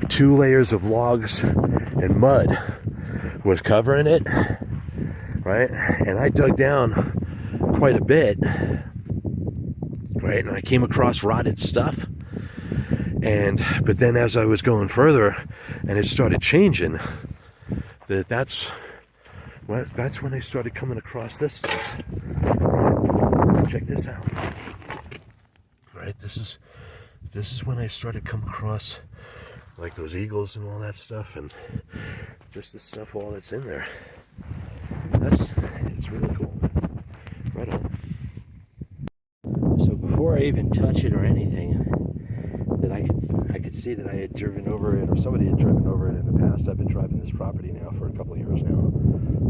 2 layers of logs and mud was covering it, right? And I dug down quite a bit, right? And I came across rotted stuff. But then as I was going further and it started changing, that's when I started coming across this stuff. Check this out. Right, this is when I started coming across like those eagles and all that stuff, and just the stuff all that's in there. It's really cool. Right on. So before I even touch it or anything, that I could see that I had driven over it, or somebody had driven over it in the past. I've been driving this property now for a couple of years now,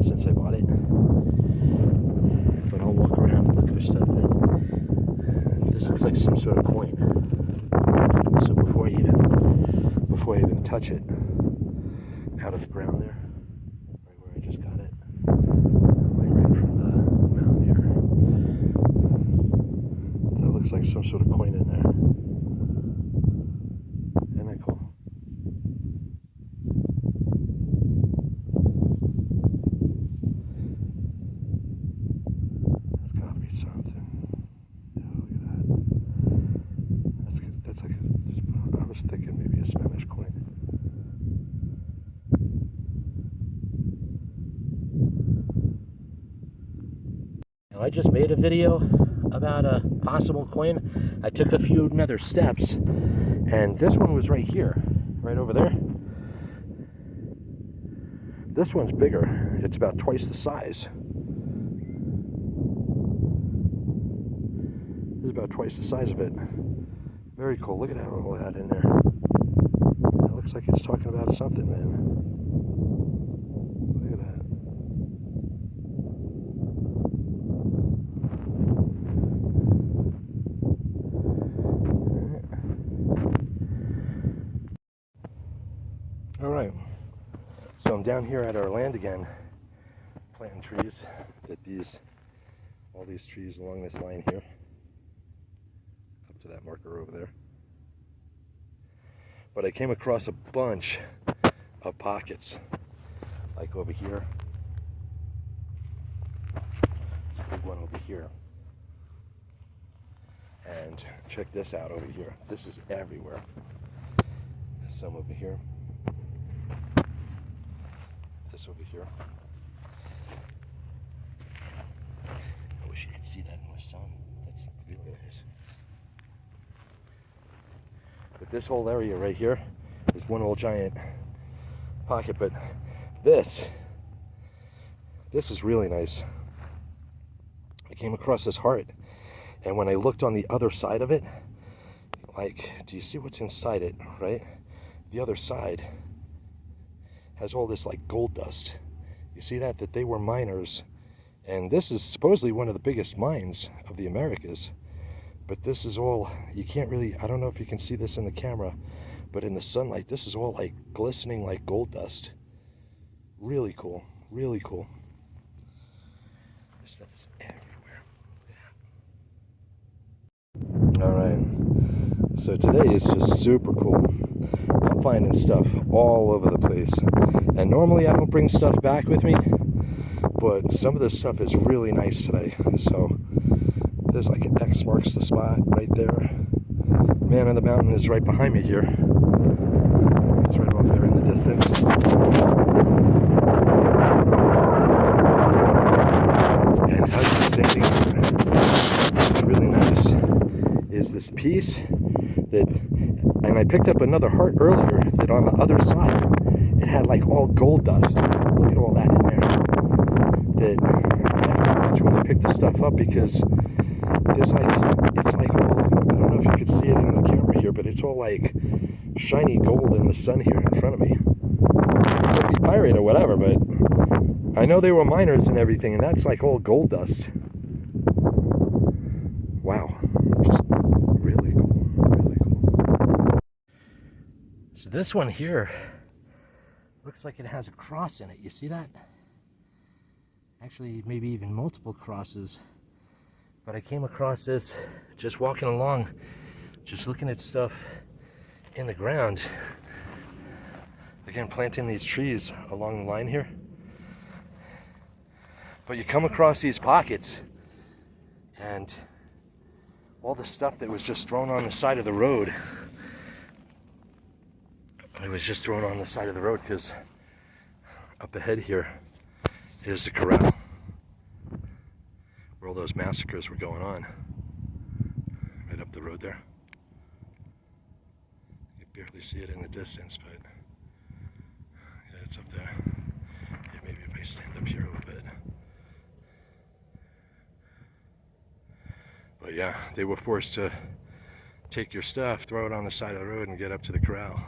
since I bought it. But I'll walk around and look for stuff. And this looks like some sort of coin. So before I even touch it, out of the ground there, right where I just got it, like right in front of the mountain here, that looks like some sort of coin in there. Isn't that cool? That's gotta be something. Yeah, look at that. That's like I was thinking maybe a Spanish coin. Now I just made a video about a possible coin. I took a few other steps, and this one was right here, right over there. This one's bigger. It's about twice the size. This is about twice the size of it. Very cool. Look at all that in there. It looks like it's talking about something, man. Look at that. All right. So I'm down here at our land again, planting trees. All these trees along this line here, up to that marker over there. But I came across a bunch of pockets, like over here. There's a big one over here. And check this out over here. This is everywhere. Some over here. This over here. I wish you could see that in the sun. That's really nice. But this whole area right here is one old giant pocket. But this is really nice. I came across this heart, and when I looked on the other side of it, like, do you see what's inside it, right? The other side has all this like gold dust. You see that they were miners, and this is supposedly one of the biggest mines of the Americas. But this is all, you can't really, I don't know if you can see this in the camera, but in the sunlight, this is all like glistening like gold dust. Really cool, really cool. This stuff is everywhere. Yeah. All right, so today is just super cool. I'm finding stuff all over the place. And normally I don't bring stuff back with me, but some of this stuff is really nice today. So there's like an X marks the spot right there. Man on the mountain is right behind me here. It's right off there in the distance. And how he's standing there, what's really nice is this piece that, and I picked up another heart earlier that on the other side, it had like all gold dust. Look at all that in there. That I have to watch when I pick the stuff up, because there's like, it's like all, I don't know if you can see it in the camera here, but it's all like shiny gold in the sun here in front of me. It could be pirate or whatever, but I know they were miners and everything, and that's like all gold dust. Wow, just really cool, really cool. So this one here looks like it has a cross in it. You see that? Actually, maybe even multiple crosses. But I came across this just walking along, just looking at stuff in the ground. Again, planting these trees along the line here. But you come across these pockets, and all the stuff that was just thrown on the side of the road. It was just thrown on the side of the road because up ahead here is the corral where all those massacres were going on. Right up the road there. You can barely see it in the distance, but yeah, it's up there. Yeah, maybe if I stand up here a little bit. But yeah, they were forced to take your stuff, throw it on the side of the road, and get up to the corral.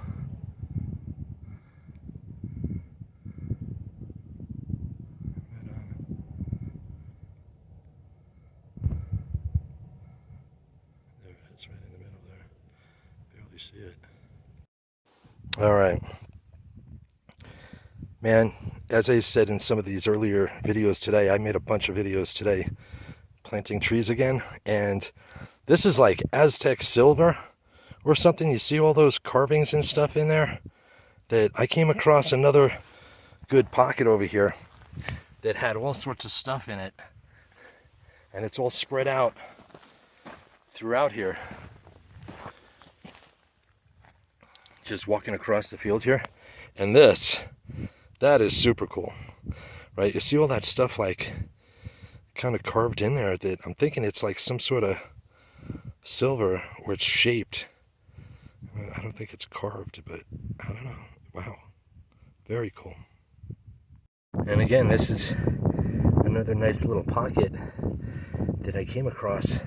See it. All right, man, as I said in some of these earlier videos today, I made a bunch of videos today planting trees again, and this is like Aztec silver or something. You see all those carvings and stuff in there? That I came across another good pocket over here that had all sorts of stuff in it, and it's all spread out throughout here. Just walking across the field here, and that is super cool, right? You see all that stuff like kind of carved in there that I'm thinking it's like some sort of silver, or it's shaped. I don't think it's carved, but I don't know. Wow, very cool. And again, this is another nice little pocket that I came across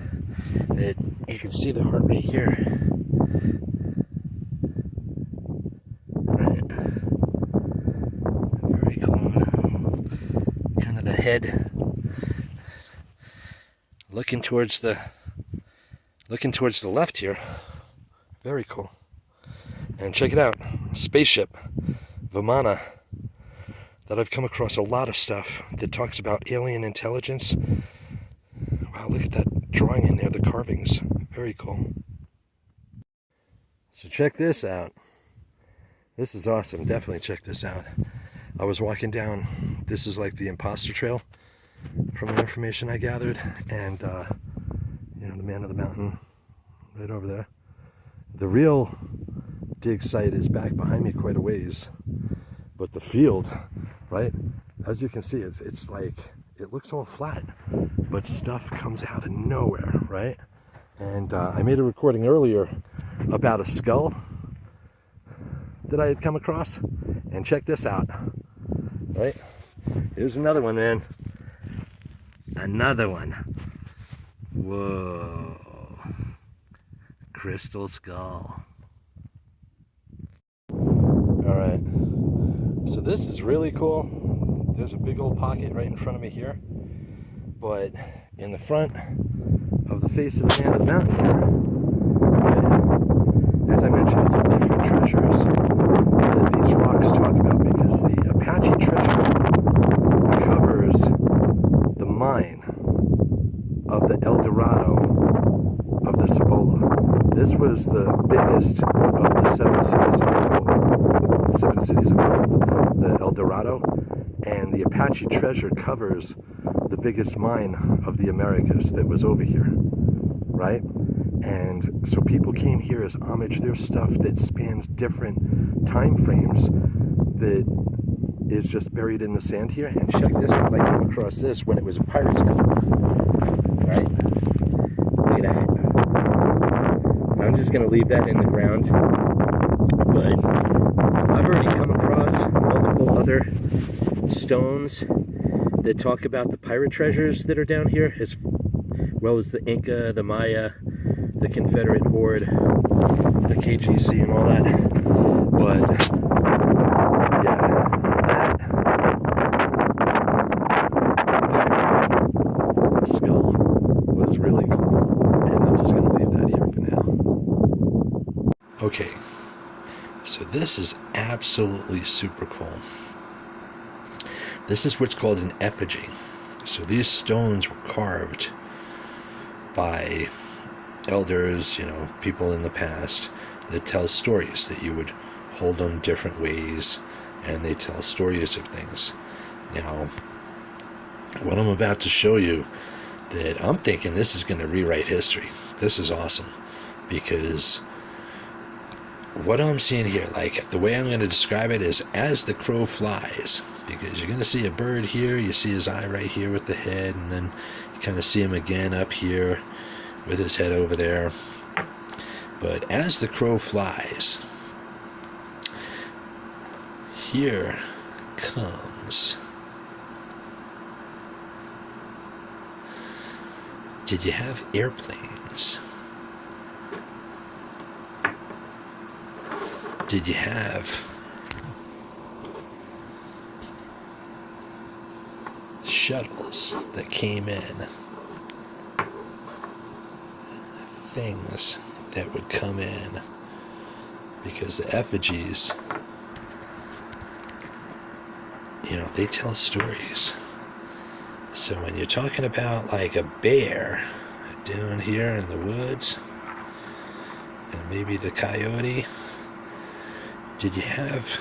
that you can see the heart right here. The head looking towards the left here. Very cool. And check it out, spaceship Vimana, that I've come across a lot of stuff that talks about alien intelligence. Wow, look at that drawing in there, the carvings. Very cool. So check this out. This is awesome. Definitely check this out. I was walking down, this is like the imposter trail from the information I gathered, and you know, the man of the mountain right over there. The real dig site is back behind me quite a ways, but the field, right, as you can see, it's like, it looks all flat, but stuff comes out of nowhere, right? And I made a recording earlier about a skull that I had come across, and check this out. Right? Here's another one, man. Another one. Whoa. Crystal skull. Alright. So this is really cool. There's a big old pocket right in front of me here. But in the front of the face of the man of the mountain here, right, as I mentioned, it's different treasures that these rocks talk about, because the Apache Treasure covers the mine of the El Dorado of the Cibola. This was the biggest of the seven cities of gold, the El Dorado, and the Apache Treasure covers the biggest mine of the Americas that was over here, right? And so people came here as homage. There's stuff that spans different time frames that is just buried in the sand here. And check this out, I came across this when it was a pirate's cove, right? Look at that. I'm just gonna leave that in the ground, but I've already come across multiple other stones that talk about the pirate treasures that are down here, as well as the Inca, the Maya, the Confederate Horde, the KGC, and all that. But yeah, that skull was really cool, and I'm just gonna leave that here for now. Okay, so this is absolutely super cool. This is what's called an effigy. So these stones were carved by elders, you know, people in the past that tell stories, that you would hold them different ways, and they tell stories of things. Now, what I'm about to show you, that I'm thinking this is going to rewrite history, this is awesome, because what I'm seeing here, like the way I'm going to describe it is as the crow flies, because you're going to see a bird here, you see his eye right here with the head, and then you kind of see him again up here with his head over there. But as the crow flies, here comes, did you have airplanes? Did you have shuttles that came in? Things that would come in, because the effigies, you know, they tell stories. So when you're talking about like a bear down here in the woods, and maybe the coyote, did you have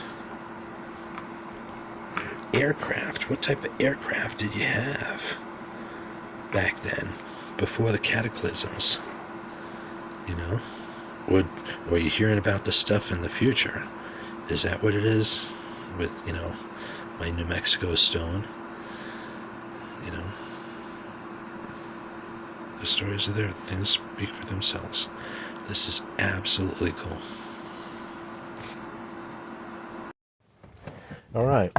aircraft? What type of aircraft did you have back then, before the cataclysms? You know, or you hearing about the stuff in the future? Is that what it is with, you know, my New Mexico stone? You know, the stories are there. Things speak for themselves. This is absolutely cool. All right.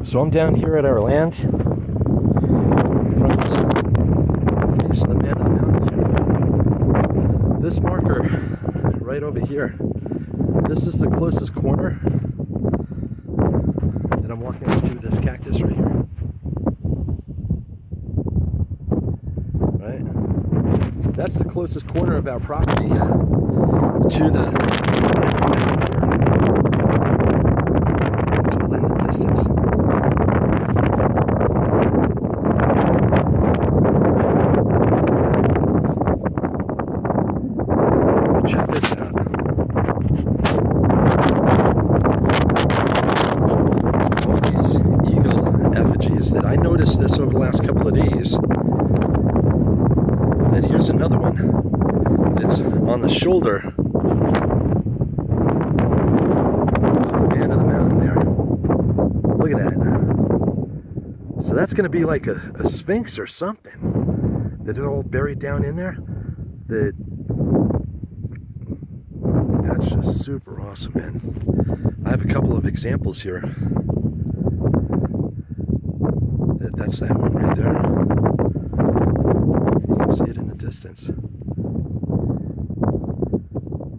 So I'm down here at our land, in front of the base of the Man of the Mountains here. This marker right over here, this is the closest corner that I'm walking into this cactus right here. Right? That's the closest corner of our property to the Man of the Mountain here. It's all in the distance. But check this out. All these eagle effigies that I noticed this over the last couple of days. And here's another one that's on the shoulder of the Man of the Mountain there. Look at that. So that's going to be like a sphinx or something that is all buried down in there. That's just super awesome, man. I have a couple of examples here. That's that one right there. You can see it in the distance.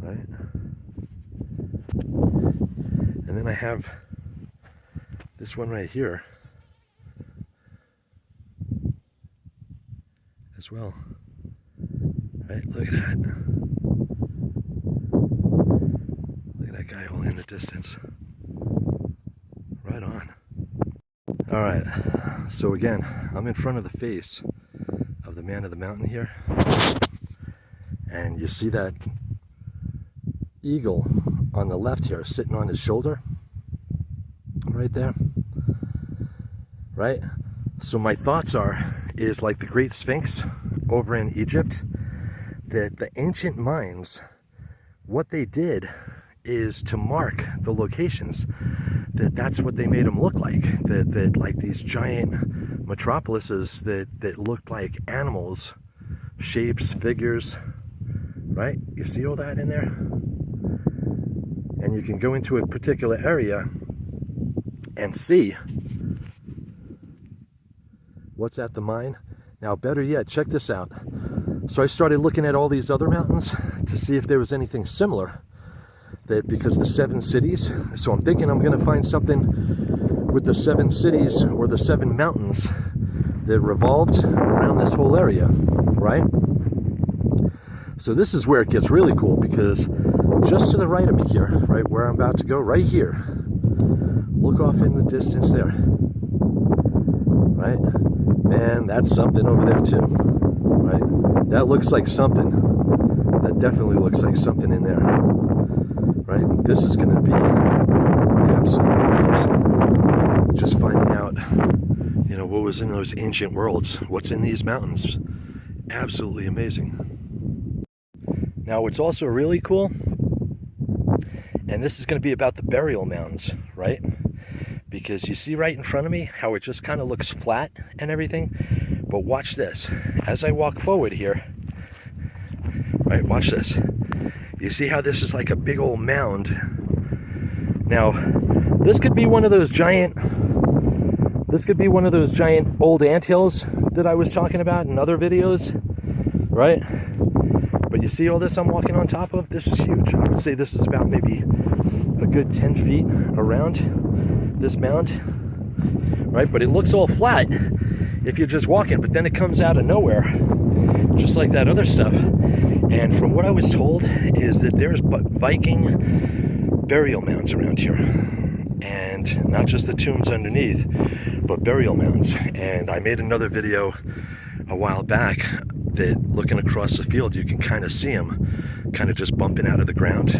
Right? And then I have this one right here as well. Right? Look at that. Look at that guy all in the distance. Right on. All right. So again, I'm in front of the face of the Man of the Mountain here. And you see that eagle on the left here sitting on his shoulder right there, right? So my thoughts is like the Great Sphinx over in Egypt, that the ancient mines, what they did is to mark the locations, that's what they made them look like, that like these giant metropolises that looked like animals, shapes, figures, right? You see all that in there? And you can go into a particular area and see what's at the mine. Now, better yet, check this out. So I started looking at all these other mountains to see if there was anything similar, because the 7 cities. So I'm thinking I'm going to find something with the 7 cities or the 7 mountains that revolved around this whole area, right? So this is where it gets really cool, because just to the right of me here, right where I'm about to go, right here, look off in the distance there, right? Man, that's something over there too, right? That looks like something. That definitely looks like something in there, right? This is going to be absolutely amazing. Just finding out, you know, what was in those ancient worlds, what's in these mountains. Absolutely amazing. Now what's also really cool, and this is going to be about the burial mounds, right? Because you see right in front of me how it just kind of looks flat and everything. But watch this. As I walk forward here, right, watch this. You see how this is like a big old mound. Now, this could be one of those giant old anthills that I was talking about in other videos, right? But you see all this I'm walking on top of? This is huge. I would say this is about maybe a good 10 feet around this mound, right? But it looks all flat if you're just walking, but then it comes out of nowhere, just like that other stuff. And from what I was told is that there's Viking burial mounds around here, and not just the tombs underneath, but burial mounds. And I made another video a while back that looking across the field, you can kind of see them kind of just bumping out of the ground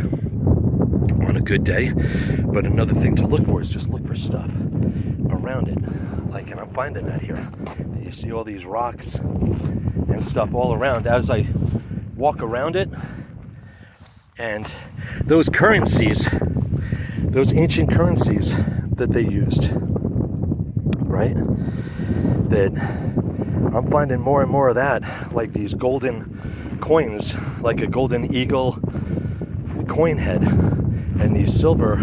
on a good day. But another thing to look for is just look for stuff around it. Like, and I'm finding that here. You see all these rocks and stuff all around as I walk around it. And those currencies, those ancient currencies that they used, right? That I'm finding more and more of that, like these golden coins, like a golden eagle coin head, and these silver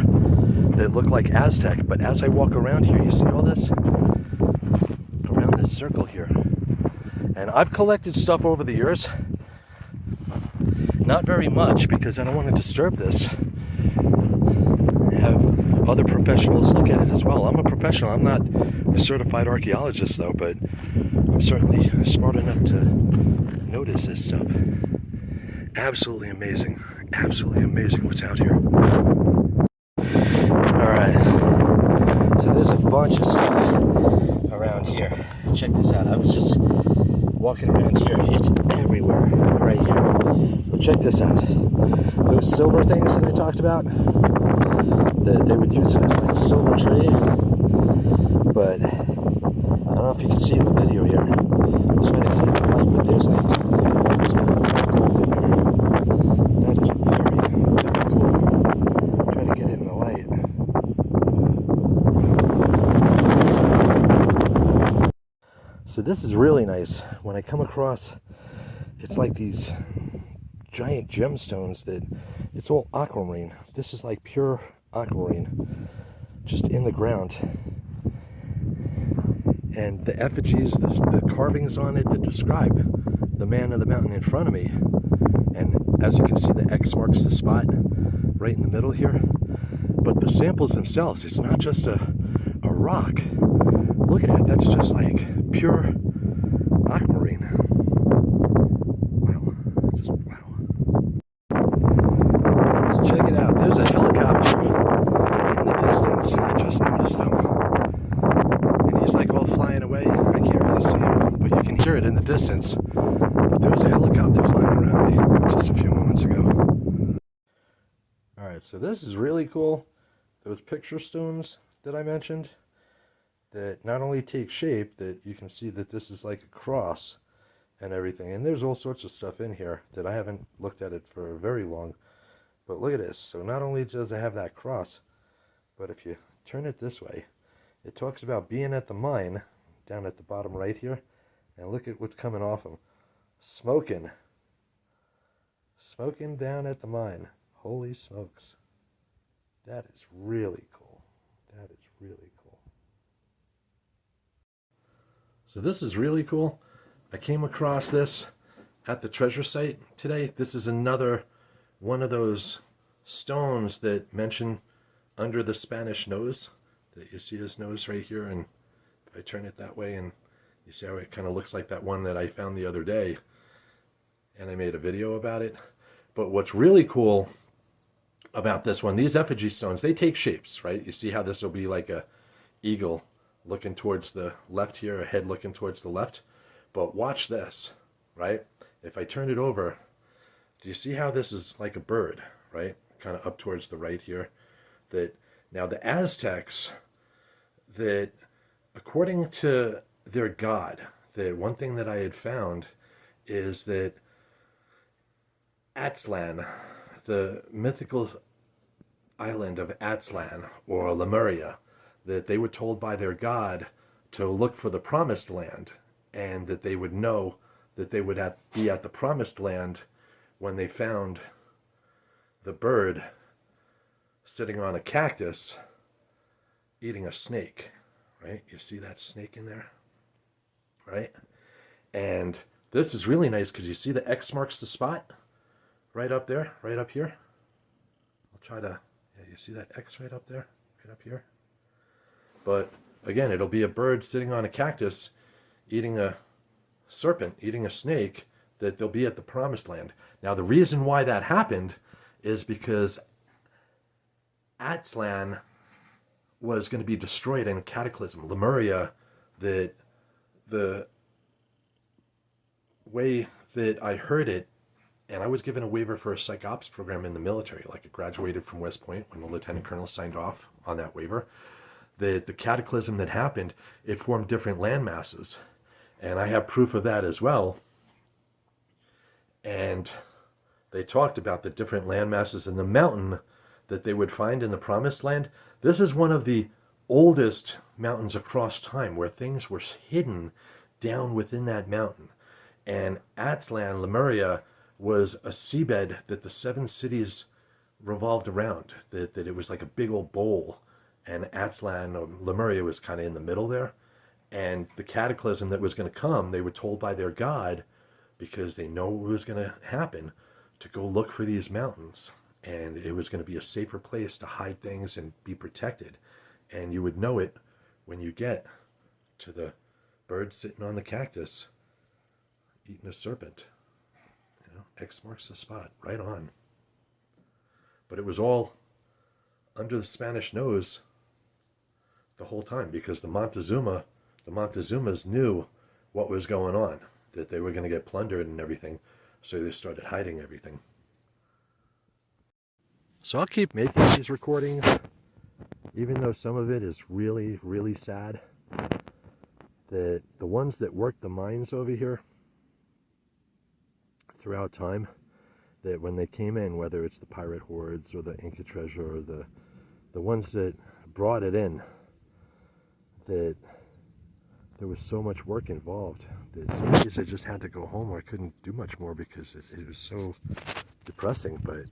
that look like Aztec. But as I walk around here, you see all this around this circle here. And I've collected stuff over the years. Not very much, because I don't want to disturb this. Have other professionals look at it as well. I'm a professional. I'm not a certified archaeologist, though, but I'm certainly smart enough to notice this stuff. Absolutely amazing. Absolutely amazing what's out here. Alright. So there's a bunch of stuff around here. Check this out. I was just walking around here. It's everywhere right here. But check this out. Those silver things that I talked about, that they would use it as like silver trade. But I don't know if you can see in the video here. I'll try to get in the light, but there's like a black gold in there. That is very, very cool. Try to get it in the light. So this is really nice. When I come across, it's like these giant gemstones that it's all aquamarine. This is like pure aquamarine, just in the ground. And the effigies, the carvings on it that describe the man of the mountain in front of me. And as you can see, the X marks the spot right in the middle here. But the samples themselves, it's not just a rock. Look at it, that's just like pure aquamarine. Wow, just wow. So check it out, there's a helicopter in the distance. I just noticed him. And he's like all flying away. I can't really see him, but you can hear it in the distance. But there was a helicopter flying around me just a few moments ago. Alright, so this is really cool. Those picture stones that I mentioned, that not only take shape, that you can see that this is like a cross and everything. And there's all sorts of stuff in here that I haven't looked at it for very long. But look at this. So not only does it have that cross, but if you turn it this way, it talks about being at the mine, down at the bottom right here. And look at what's coming off them. Smoking. Smoking down at the mine. Holy smokes. That is really cool. That is really cool. So this is really cool. I came across this at the treasure site today. This is another one of those stones that mention under the Spanish nose. That you see his nose right here, and if I turn it that way, and you see how it kind of looks like that one that I found the other day, and I made a video about it. But what's really cool about this one, these effigy stones, they take shapes, right? You see how this will be like a eagle looking towards the left here, a head looking towards the left. But watch this, right? If I turn it over, do you see how this is like a bird, right? Kind of up towards the right here. That now the Aztecs, that according to their god, the one thing that I had found is that Atzlan, the mythical island of Atzlan, or Lemuria, that they were told by their god to look for the promised land, and that they would know that they would be at the promised land when they found the bird sitting on a cactus eating a snake, right? You see that snake in there, right? And this is really nice because you see the X marks the spot right up there, right up here. I'll try to, yeah, you see that X right up there, right up here? But again, it'll be a bird sitting on a cactus eating a serpent, eating a snake, that they'll be at the promised land. Now, the reason why that happened is because Atzlan was going to be destroyed in a cataclysm. Lemuria, that the way that I heard it, and I was given a waiver for a psych ops program in the military, like I graduated from West Point when the lieutenant colonel signed off on that waiver, that the cataclysm that happened, it formed different land masses. And I have proof of that as well. And they talked about the different land masses in the mountain that they would find in the promised land. This is one of the oldest mountains across time, where things were hidden down within that mountain. And Atzlan, Lemuria, was a seabed that the 7 cities revolved around, that it was like a big old bowl, and Atzlan, or Lemuria, was kind of in the middle there. And the cataclysm that was going to come, they were told by their god, because they know what was going to happen, to go look for these mountains. And it was going to be a safer place to hide things and be protected. And you would know it when you get to the bird sitting on the cactus eating a serpent. You know, X marks the spot, right on. But it was all under the Spanish nose the whole time, because the Montezumas knew what was going on, that they were going to get plundered and everything, so they started hiding everything. So I'll keep making these recordings, even though some of it is really, really sad. That the ones that worked the mines over here throughout time, that when they came in, whether it's the pirate hordes or the Apache Treasure or the ones that brought it in, that there was so much work involved that some days I just had to go home, or I couldn't do much more because it was so depressing. But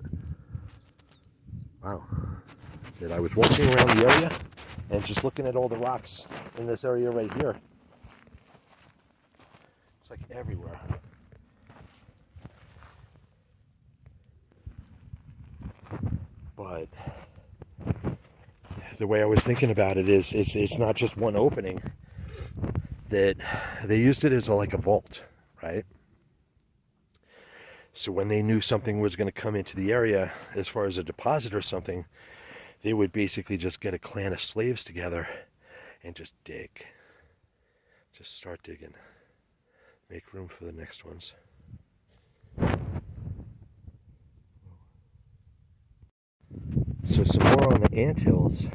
wow, that I was walking around the area and just looking at all the rocks in this area right here. It's like everywhere. But the way I was thinking about it is, it's not just one opening. That they used it as like a vault, right? So when they knew something was going to come into the area, as far as a deposit or something, they would basically just get a clan of slaves together and just dig. Just start digging. Make room for the next ones. So some more on the anthills.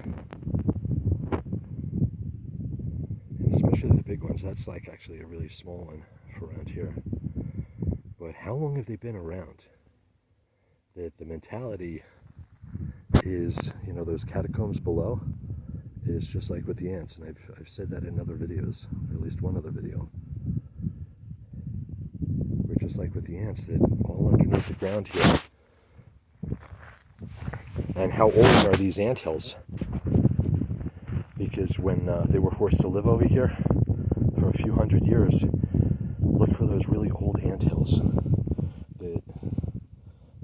Especially the big ones. That's like actually a really small one for around here. But how long have they been around? That the mentality is, you know, those catacombs below is just like with the ants, and I've said that in other videos, or at least one other video. We're just like with the ants, that all underneath the ground here. And how old are these anthills? Because when they were forced to live over here for a few hundred years, look for those really old anthills. That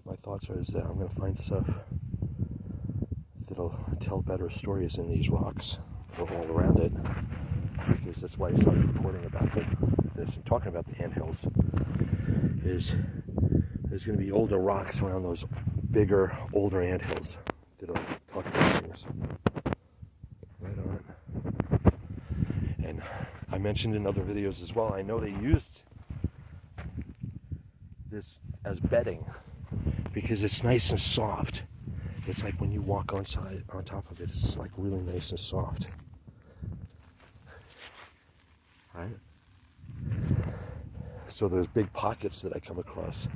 my thoughts are is that I'm going to find stuff that'll tell better stories in these rocks that are all around it. Because that's why I started recording about this and talking about the anthills. Is there's going to be older rocks around those bigger, older anthills that'll talk about things. Right on. And I mentioned in other videos as well, I know they used this as bedding because it's nice and soft. It's like when you walk on top of it, it's like really nice and soft. Right? So those big pockets that I come across,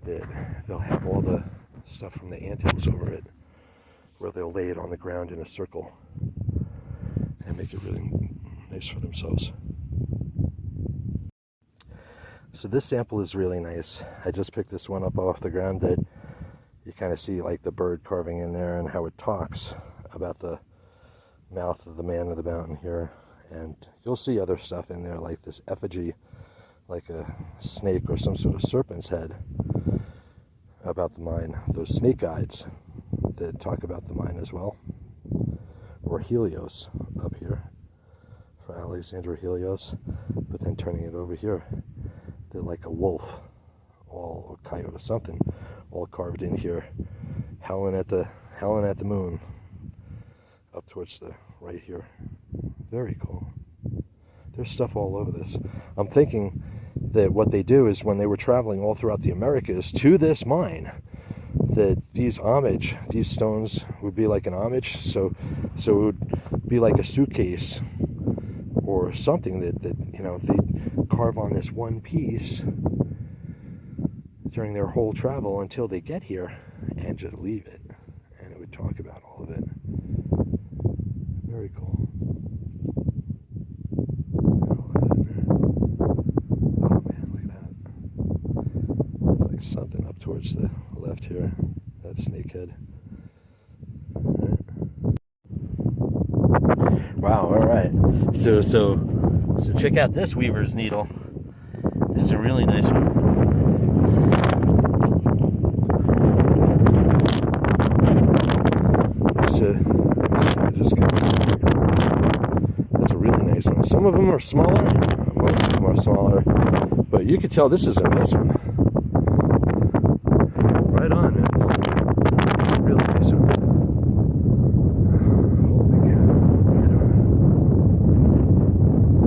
that they'll have all the stuff from the anthills over it, where they'll lay it on the ground in a circle and make it really nice for themselves. So this sample is really nice. I just picked this one up off the ground that you kind of see like the bird carving in there and how it talks about the mouth of the man of the mountain here. And you'll see other stuff in there like this effigy, like a snake or some sort of serpent's head about the mine. Those snake guides that talk about the mine as well. Or Helios up here for Alexander Helios, but then turning it over here, they're like a wolf, or coyote or something, all carved in here, howling at the moon, up towards the right here. Very cool. There's stuff all over this. I'm thinking that what they do is when they were traveling all throughout the Americas to this mine, that these stones would be like an homage, so it would be like a suitcase or something that you know, they carve on this one piece during their whole travel until they get here and just leave it, and it would talk about all of it. Very cool. Oh man, look at that. There's like something up towards the left here, that snakehead. Wow, alright. So check out this weaver's needle. It's a really nice one. That's a really nice one. Some of them are smaller, most of them are smaller, but you can tell this is a nice one.